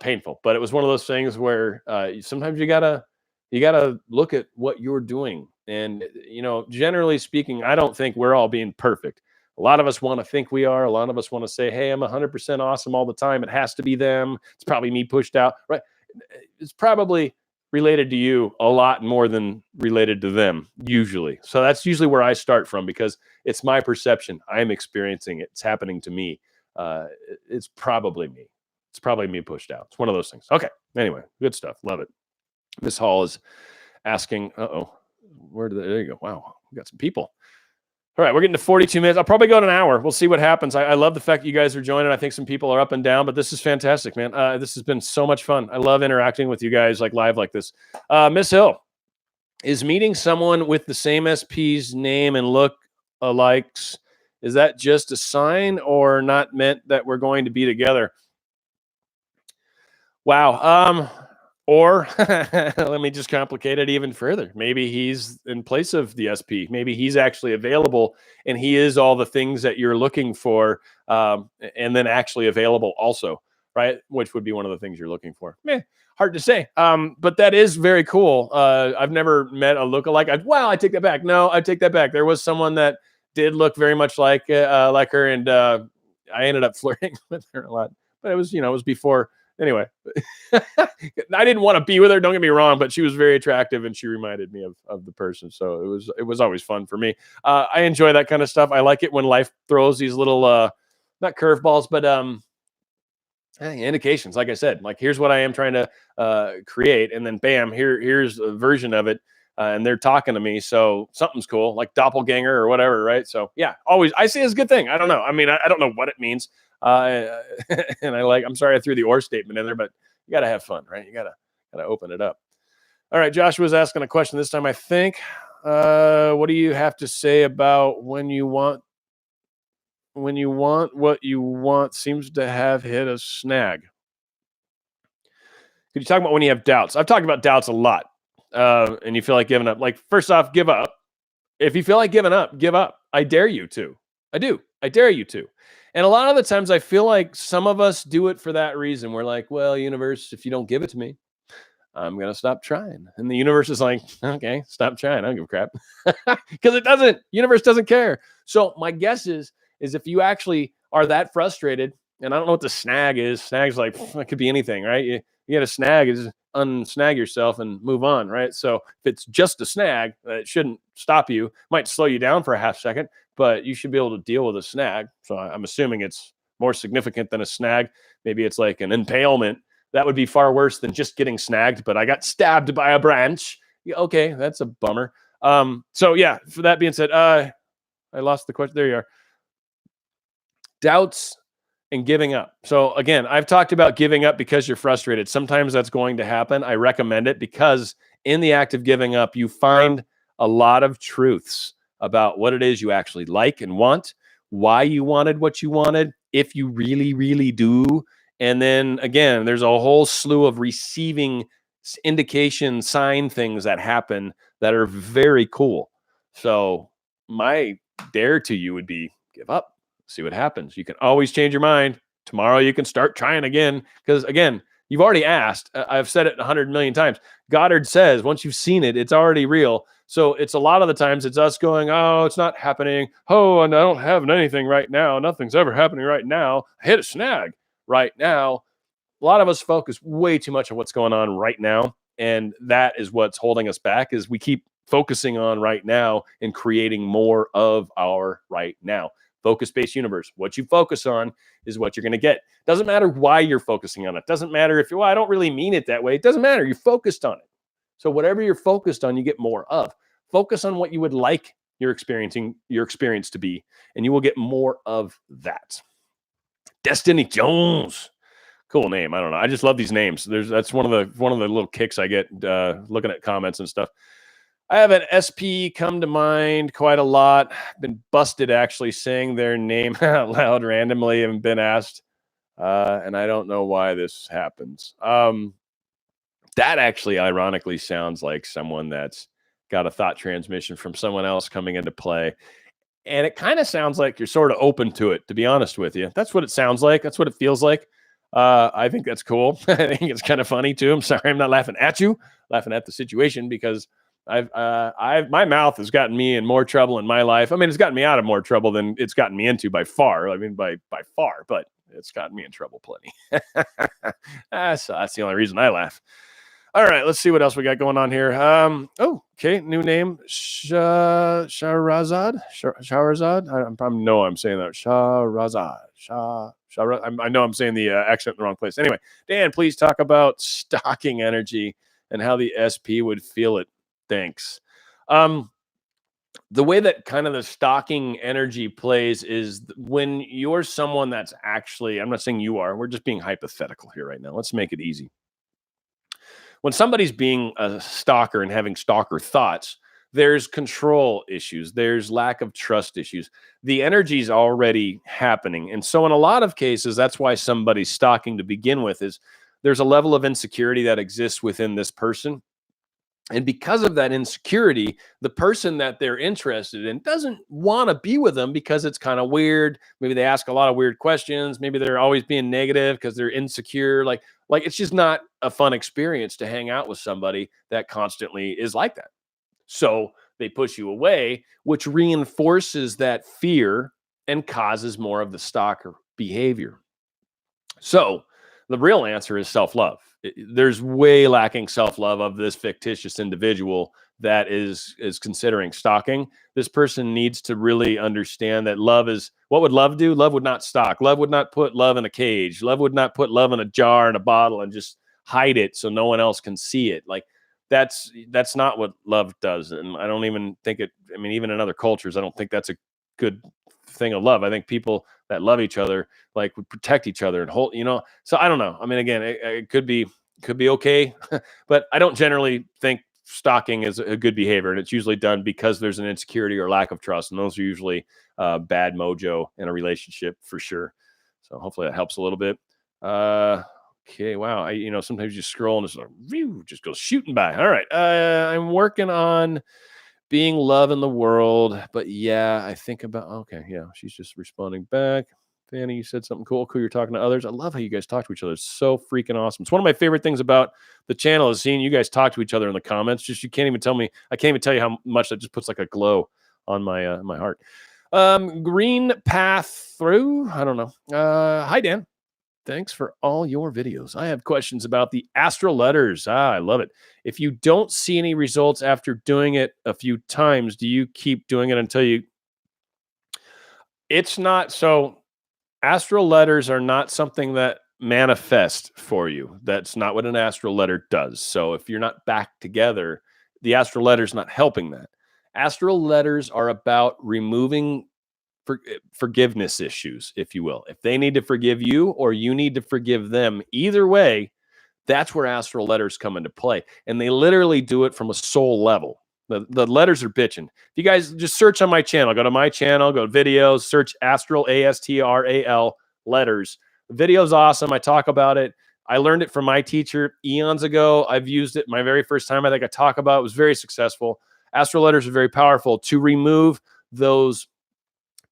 painful, but it was one of those things where sometimes you gotta look at what you're doing. And, generally speaking, I don't think we're all being perfect. A lot of us want to think we are. A lot of us want to say, hey, I'm 100% awesome all the time. It has to be them. It's probably me pushed out, right? It's probably related to you a lot more than related to them usually. So that's usually where I start from because it's my perception. I'm experiencing it. It's happening to me. It's probably me. It's probably me pushed out. It's one of those things. Okay. Anyway, good stuff. Love it. Miss Hall is asking, there you go. Wow. We got some people. All right, we're getting to 42 minutes. I'll probably go to an hour. We'll see what happens. I love the fact that you guys are joining. I think some people are up and down, but this is fantastic, man. This has been so much fun. I love interacting with you guys like live like this. Miss Hill, is meeting someone with the same SP's name and lookalikes, is that just a sign or not meant that we're going to be together? Wow. Or let me just complicate it even further. Maybe he's in place of the SP. Maybe he's actually available and he is all the things that you're looking for, and then actually available also, right? Which would be one of the things you're looking for. Hard to say. But that is very cool. I've never met a lookalike. I take that back. No, I take that back. There was someone that did look very much like her, and I ended up flirting with her a lot. But it was before. Anyway, I didn't want to be with her. Don't get me wrong, but she was very attractive and she reminded me of the person. So it was always fun for me. I enjoy that kind of stuff. I like it when life throws these little, not curveballs, but indications. Like I said, like here's what I am trying to create, and then bam, here's a version of it, and they're talking to me. So something's cool, like doppelganger or whatever, right? So yeah, always I see it as a good thing. I don't know. I mean, I don't know what it means. And I'm sorry I threw the or statement in there, but you got to have fun, right? You got to open it up. All right. Joshua's asking a question this time, I think. What do you have to say about when you want what you want seems to have hit a snag? Could you talk about when you have doubts? I've talked about doubts a lot. And you feel like giving up. Like, first off, give up. If you feel like giving up, give up. I dare you to. I do. I dare you to. And a lot of the times I feel like some of us do it for that reason. We're like, well, universe, if you don't give it to me, I'm going to stop trying. And the universe is like, okay, stop trying. I don't give a crap. Because universe doesn't care. So my guess is if you actually are that frustrated, and I don't know what the snag is. Snag's like, it could be anything, right? You get a snag, is unsnag yourself and move on, right? So if it's just a snag, it shouldn't stop you. It might slow you down for a half second, but you should be able to deal with a snag. So I'm assuming it's more significant than a snag. Maybe it's like an impalement. That would be far worse than just getting snagged, but I got stabbed by a branch. Yeah, okay, that's a bummer. So yeah, for that being said, I lost the question. There you are. Doubts and giving up. So again, I've talked about giving up because you're frustrated. Sometimes that's going to happen. I recommend it because in the act of giving up, you find a lot of truths about what it is you actually like and want, why you wanted what you wanted, if you really, really do. And then again, there's a whole slew of receiving indication sign things that happen that are very cool. So my dare to you would be give up. See what happens. You can always change your mind. Tomorrow you can start trying again. Because again, you've already asked. I've said it 100 million times. Goddard says once you've seen it, it's already real. So it's a lot of the times it's us going, oh, it's not happening. Oh, and I don't have anything right now. Nothing's ever happening right now. I hit a snag right now. A lot of us focus way too much on what's going on right now. And that is what's holding us back is we keep focusing on right now and creating more of our right now. Focus-based universe. What you focus on is what you're going to get. Doesn't matter why you're focusing on it. Doesn't matter if I don't really mean it that way. It doesn't matter. You're focused on it. So whatever you're focused on, you get more of. Focus on what you would like your experience to be, and you will get more of that. Destiny Jones. Cool name. I don't know. I just love these names. That's one of the little kicks I get looking at comments and stuff. I have an SP come to mind quite a lot. Been busted actually saying their name out loud randomly and been asked. And I don't know why this happens. That actually ironically sounds like someone that's got a thought transmission from someone else coming into play. And it kind of sounds like you're sort of open to it, to be honest with you. That's what it sounds like. That's what it feels like. I think that's cool. I think it's kind of funny too. I'm sorry, I'm not laughing at you, laughing at the situation because my mouth has gotten me in more trouble in my life. I mean, it's gotten me out of more trouble than it's gotten me into by far. I mean, by far, but it's gotten me in trouble plenty. So that's the only reason I laugh. All right, let's see what else we got going on here. Okay, new name, Shahrazad. I know I'm saying that. Shahrazad. I know I'm saying the accent in the wrong place. Anyway, Dan, please talk about stalking energy and how the SP would feel it. Thanks. The way that kind of the stalking energy plays is when you're someone that's actually, I'm not saying you are, we're just being hypothetical here right now. Let's make it easy. When somebody's being a stalker and having stalker thoughts, there's control issues. There's lack of trust issues. The energy's already happening. And so in a lot of cases, that's why somebody's stalking to begin with is there's a level of insecurity that exists within this person. And because of that insecurity, the person that they're interested in doesn't want to be with them because it's kind of weird. Maybe they ask a lot of weird questions. Maybe they're always being negative because they're insecure. Like it's just not a fun experience to hang out with somebody that constantly is like that. So they push you away, which reinforces that fear and causes more of the stalker behavior. So the real answer is self-love. There's way lacking self-love of this fictitious individual that is considering stalking. This person needs to really understand that love is, what would love do? Love would not stalk. Love would not put love in a cage. Love would not put love in a jar and a bottle and just hide it so no one else can see it. Like that's not what love does. And I don't even think it, I mean, even in other cultures, I don't think that's a good thing of love. I think people that love each other like would protect each other and hold, so I don't know. I mean, again, it could be okay, but I don't generally think stalking is a good behavior, and it's usually done because there's an insecurity or lack of trust, and those are usually bad mojo in a relationship for sure. So hopefully that helps a little bit. Okay, wow. Sometimes you scroll and it's like, just goes shooting by. All right, I'm working on being love in the world, but yeah, I think about, okay, yeah, she's just responding back. Fanny, you said something cool. You're talking to others. I love how you guys talk to each other. It's so freaking awesome. It's one of my favorite things about the channel is seeing you guys talk to each other in the comments. Just, you can't even tell me, I can't even tell you how much that just puts like a glow on my, my heart. Green path through, I don't know. Hi, Dan. Thanks for all your videos. I have questions about the Astro Letters. I love it. If you don't see any results after doing it a few times, do you keep doing it until you... It's not so... Astral letters are not something that manifest for you. That's not what an astral letter does. So if you're not back together, the astral letter is not helping that. Astral letters are about removing forgiveness issues, if you will. If they need to forgive you or you need to forgive them, either way, that's where astral letters come into play. And they literally do it from a soul level. The letters are bitching. If you guys just search on my channel, go to my channel, go to videos, search Astral, ASTRAL letters. The video's awesome. I talk about it. I learned it from my teacher eons ago. I've used it my very first time. I think I talk about it. It was very successful. Astral letters are very powerful to remove those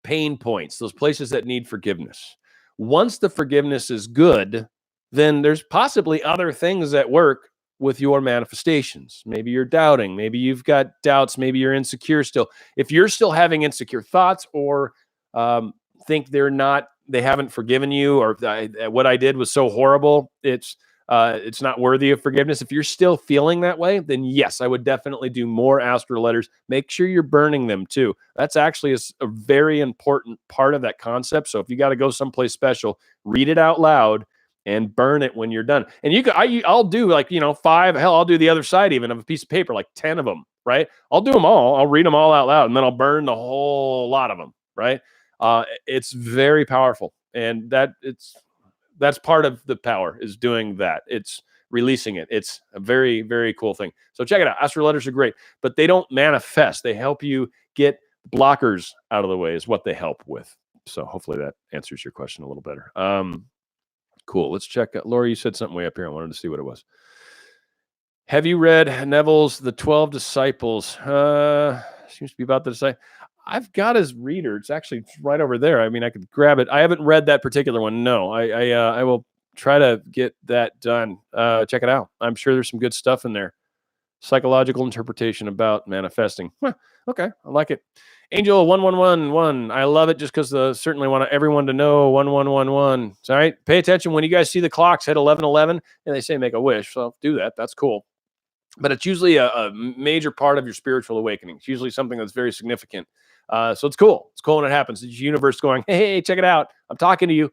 pain points, those places that need forgiveness. Once the forgiveness is good, then there's possibly other things that work with your manifestations. Maybe you're doubting, maybe you've got doubts, maybe you're insecure still. If you're still having insecure thoughts or think they haven't forgiven you, or what I did was so horrible, it's not worthy of forgiveness. If you're still feeling that way, then yes, I would definitely do more astral letters. Make sure you're burning them too. That's actually a very important part of that concept. So if you got to go someplace special, read it out loud and burn it when you're done. And I'll do 5. Hell, I'll do the other side even of a piece of paper, like 10 of them. Right? I'll do them all. I'll read them all out loud, and then I'll burn the whole lot of them. Right? It's very powerful, and that's part of the power, is doing that. It's releasing it. It's a very, very cool thing. So check it out. Astral letters are great, but they don't manifest. They help you get blockers out of the way, is what they help with. So hopefully that answers your question a little better. Cool. Let's check. Laura, you said something way up here. I wanted to see what it was. Have you read Neville's The 12 Disciples? Seems to be about the disciple. I've got his reader. It's actually right over there. I mean, I could grab it. I haven't read that particular one. No, I will try to get that done. Check it out. I'm sure there's some good stuff in there. Psychological interpretation about manifesting. Okay, I like it. Angel 1111. I love it just because certainly want everyone to know 1111. All right. Pay attention when you guys see the clocks hit 1111 and they say make a wish. So do that. That's cool. But it's usually a major part of your spiritual awakening. It's usually something that's very significant. So it's cool. It's cool when it happens. It's the universe going, hey, check it out. I'm talking to you.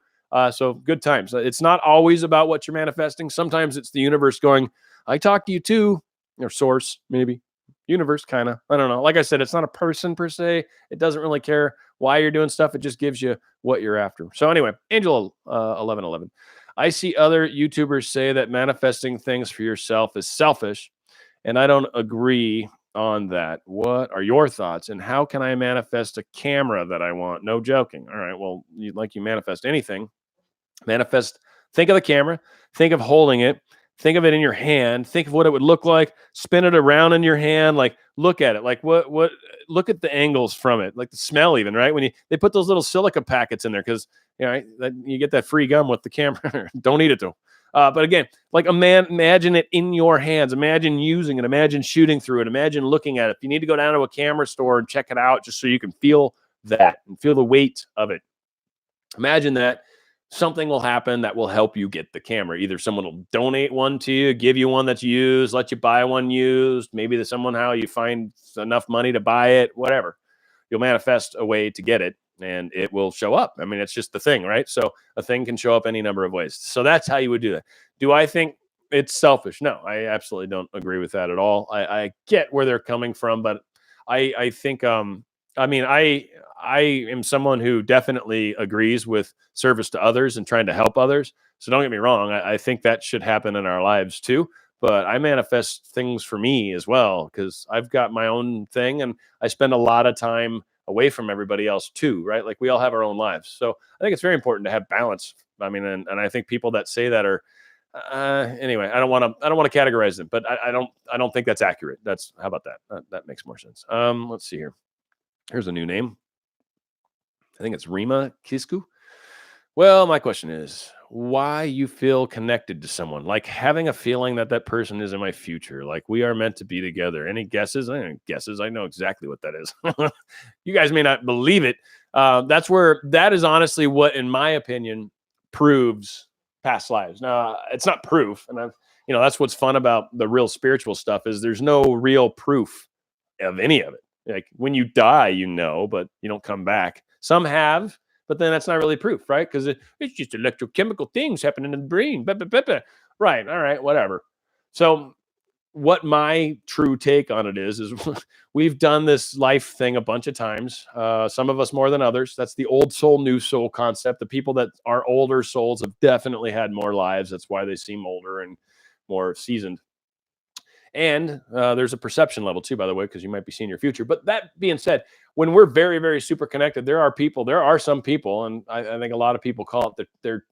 So good times. It's not always about what you're manifesting. Sometimes it's the universe going, I talk to you too. Or source, maybe. Universe, kind of. I don't know. Like I said, it's not a person per se. It doesn't really care why you're doing stuff. It just gives you what you're after. So anyway, Angel 1111. I see other YouTubers say that manifesting things for yourself is selfish, and I don't agree on that. What are your thoughts? And how can I manifest a camera that I want? No joking. All right. Well, you manifest anything. Manifest. Think of the camera. Think of holding it. Think of it in your hand. Think of what it would look like. Spin it around in your hand. Like, look at it. Like, what? Look at the angles from it. Like the smell, even, right? When they put those little silica packets in there, because you get that free gum with the camera. Don't eat it though. But again, like imagine it in your hands. Imagine using it. Imagine shooting through it. Imagine looking at it. If you need to go down to a camera store and check it out, just so you can feel that and feel the weight of it. Imagine that. Something will happen that will help you get the camera. Either someone will donate one to you, give you one that's used, let you buy one used. Maybe somehow you find enough money to buy it, whatever. You'll manifest a way to get it and it will show up. I mean, it's just the thing, right? So a thing can show up any number of ways. So that's how you would do that. Do I think it's selfish? No, I absolutely don't agree with that at all. I get where they're coming from, but I think, I am someone who definitely agrees with service to others and trying to help others. So don't get me wrong. I think that should happen in our lives too. But I manifest things for me as well, because I've got my own thing and I spend a lot of time away from everybody else too, right? Like we all have our own lives. So I think it's very important to have balance. I mean, and I think people that say that are, anyway, I don't want to categorize them, but I don't think that's accurate. How about that? That makes more sense. Let's see here. Here's a new name. I think it's Rima Kisku. Well, my question is why you feel connected to someone, like having a feeling that person is in my future, like we are meant to be together. Any guesses? I know exactly what that is. You guys may not believe it. That is honestly what, in my opinion, proves past lives. Now, it's not proof. And that's what's fun about the real spiritual stuff is there's no real proof of any of it. Like when you die, but you don't come back. Some have, but then that's not really proof, right? Because it's just electrochemical things happening in the brain. Blah, blah, blah, blah. Right. All right. Whatever. So what my true take on it is we've done this life thing a bunch of times. Some of us more than others. That's the old soul, new soul concept. The people that are older souls have definitely had more lives. That's why they seem older and more seasoned. And there's a perception level too, by the way, because you might be seeing your future. But that being said, when we're very, very super connected, there are some people, and I think a lot of people call it their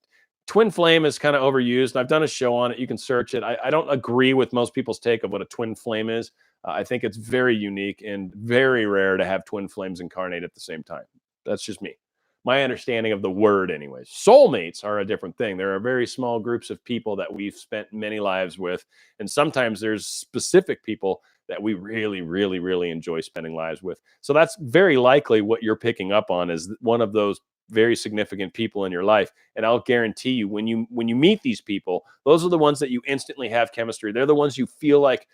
twin flame is kind of overused. I've done a show on it. You can search it. I don't agree with most people's take of what a twin flame is. I think it's very unique and very rare to have twin flames incarnate at the same time. That's just me. My understanding of the word, anyways. Soulmates are a different thing. There are very small groups of people that we've spent many lives with. And sometimes there's specific people that we really, really, really enjoy spending lives with. So that's very likely what you're picking up on is one of those very significant people in your life. And I'll guarantee you, when you meet these people, those are the ones that you instantly have chemistry. They're the ones you feel like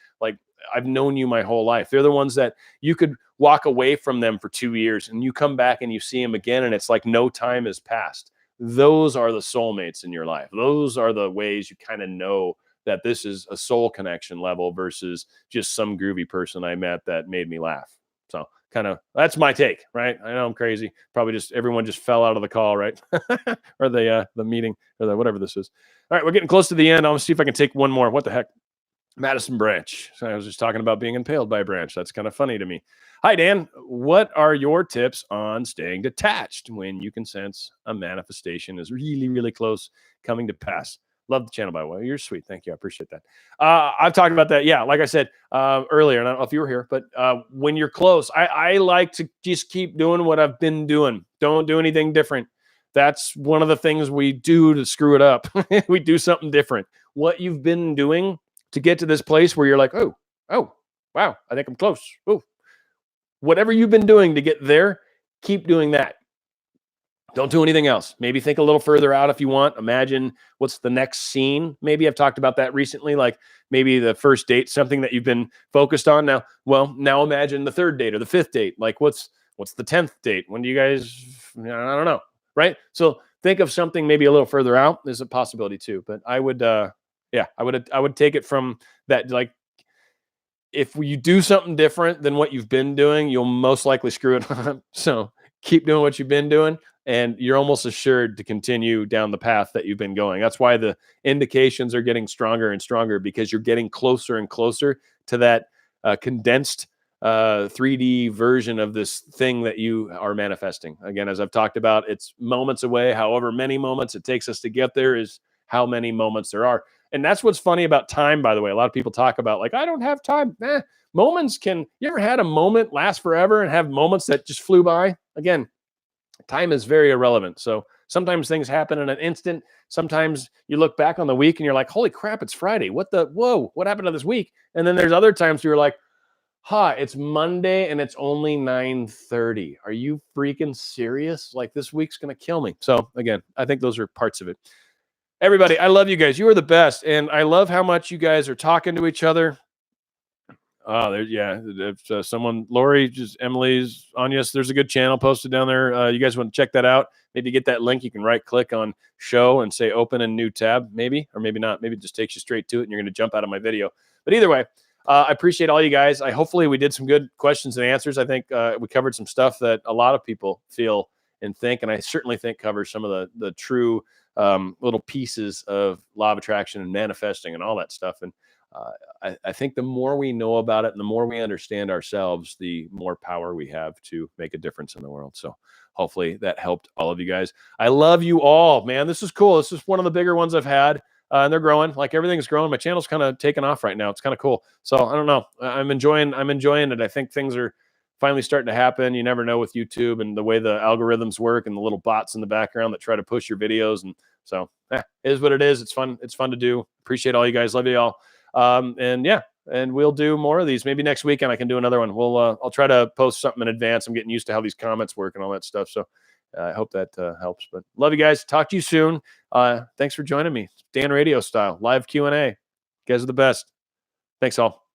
I've known you my whole life. They're the ones that you could walk away from them for 2 years and you come back and you see them again and it's like no time has passed. Those are the soulmates in your life. Those are the ways you kind of know that this is a soul connection level versus just some groovy person I met that made me laugh. So kind of that's my take, right? I know I'm crazy. Probably just everyone just fell out of the call, right? Or the meeting or the whatever this is. All right, we're getting close to the end. I'm gonna see if I can take one more. What the heck? Madison Branch. So I was just talking about being impaled by a branch. That's kind of funny to me. Hi, Dan. What are your tips on staying detached when you can sense a manifestation is really, really close coming to pass? Love the channel, by the way. You're sweet. Thank you. I appreciate that. I've talked about that. Yeah, like I said earlier, and I don't know if you were here, but when you're close, I like to just keep doing what I've been doing. Don't do anything different. That's one of the things we do to screw it up. We do something different. What you've been doing to get to this place where you're like, oh, wow, I think I'm close. Oh, whatever you've been doing to get there, keep doing that. Don't do anything else. Maybe think a little further out if you want. Imagine what's the next scene. Maybe I've talked about that recently, like maybe the first date, something that you've been focused on. Now imagine the third date or the fifth date. Like what's the 10th date? When do you guys, I don't know, right? So think of something maybe a little further out. There's a possibility too, but I would take it from that. Like if you do something different than what you've been doing, you'll most likely screw it up. So keep doing what you've been doing and you're almost assured to continue down the path that you've been going. That's why the indications are getting stronger and stronger because you're getting closer and closer to that condensed 3D version of this thing that you are manifesting. Again, as I've talked about, it's moments away. However many moments it takes us to get there is how many moments there are. And that's what's funny about time, by the way. A lot of people talk about like, I don't have time. Moments you ever had a moment last forever and have moments that just flew by? Again, time is very irrelevant. So sometimes things happen in an instant. Sometimes you look back on the week and you're like, holy crap, it's Friday. What happened to this week? And then there's other times you're like, it's Monday and it's only 9:30. Are you freaking serious? Like this week's going to kill me. So again, I think those are parts of it. Everybody, I love you guys. You are the best. And I love how much you guys are talking to each other. If someone, Lori, just Emily's, Anya's, there's a good channel posted down there. You guys want to check that out? Maybe get that link. You can right click on show and say open a new tab, maybe, or maybe not. Maybe it just takes you straight to it and you're going to jump out of my video. But either way, I appreciate all you guys. Hopefully we did some good questions and answers. I think we covered some stuff that a lot of people feel and think, and I certainly think covers some of the true little pieces of law of attraction and manifesting and all that stuff. And I think the more we know about it and the more we understand ourselves, the more power we have to make a difference in the world. So hopefully that helped all of you guys. I love you all, man. This is cool. This is one of the bigger ones I've had. And they're growing. Like everything's growing. My channel's kind of taking off right now. It's kind of cool. So I don't know. I'm enjoying it. I think things are finally starting to happen. You never know with YouTube and the way the algorithms work and the little bots in the background that try to push your videos. And so it is what it is. It's fun. It's fun to do. Appreciate all you guys. Love you all. And we'll do more of these. Maybe next weekend I can do another one. I'll try to post something in advance. I'm getting used to how these comments work and all that stuff. So I hope that helps. But love you guys. Talk to you soon. Thanks for joining me. Dan Radiostyle live Q&A. You guys are the best. Thanks all.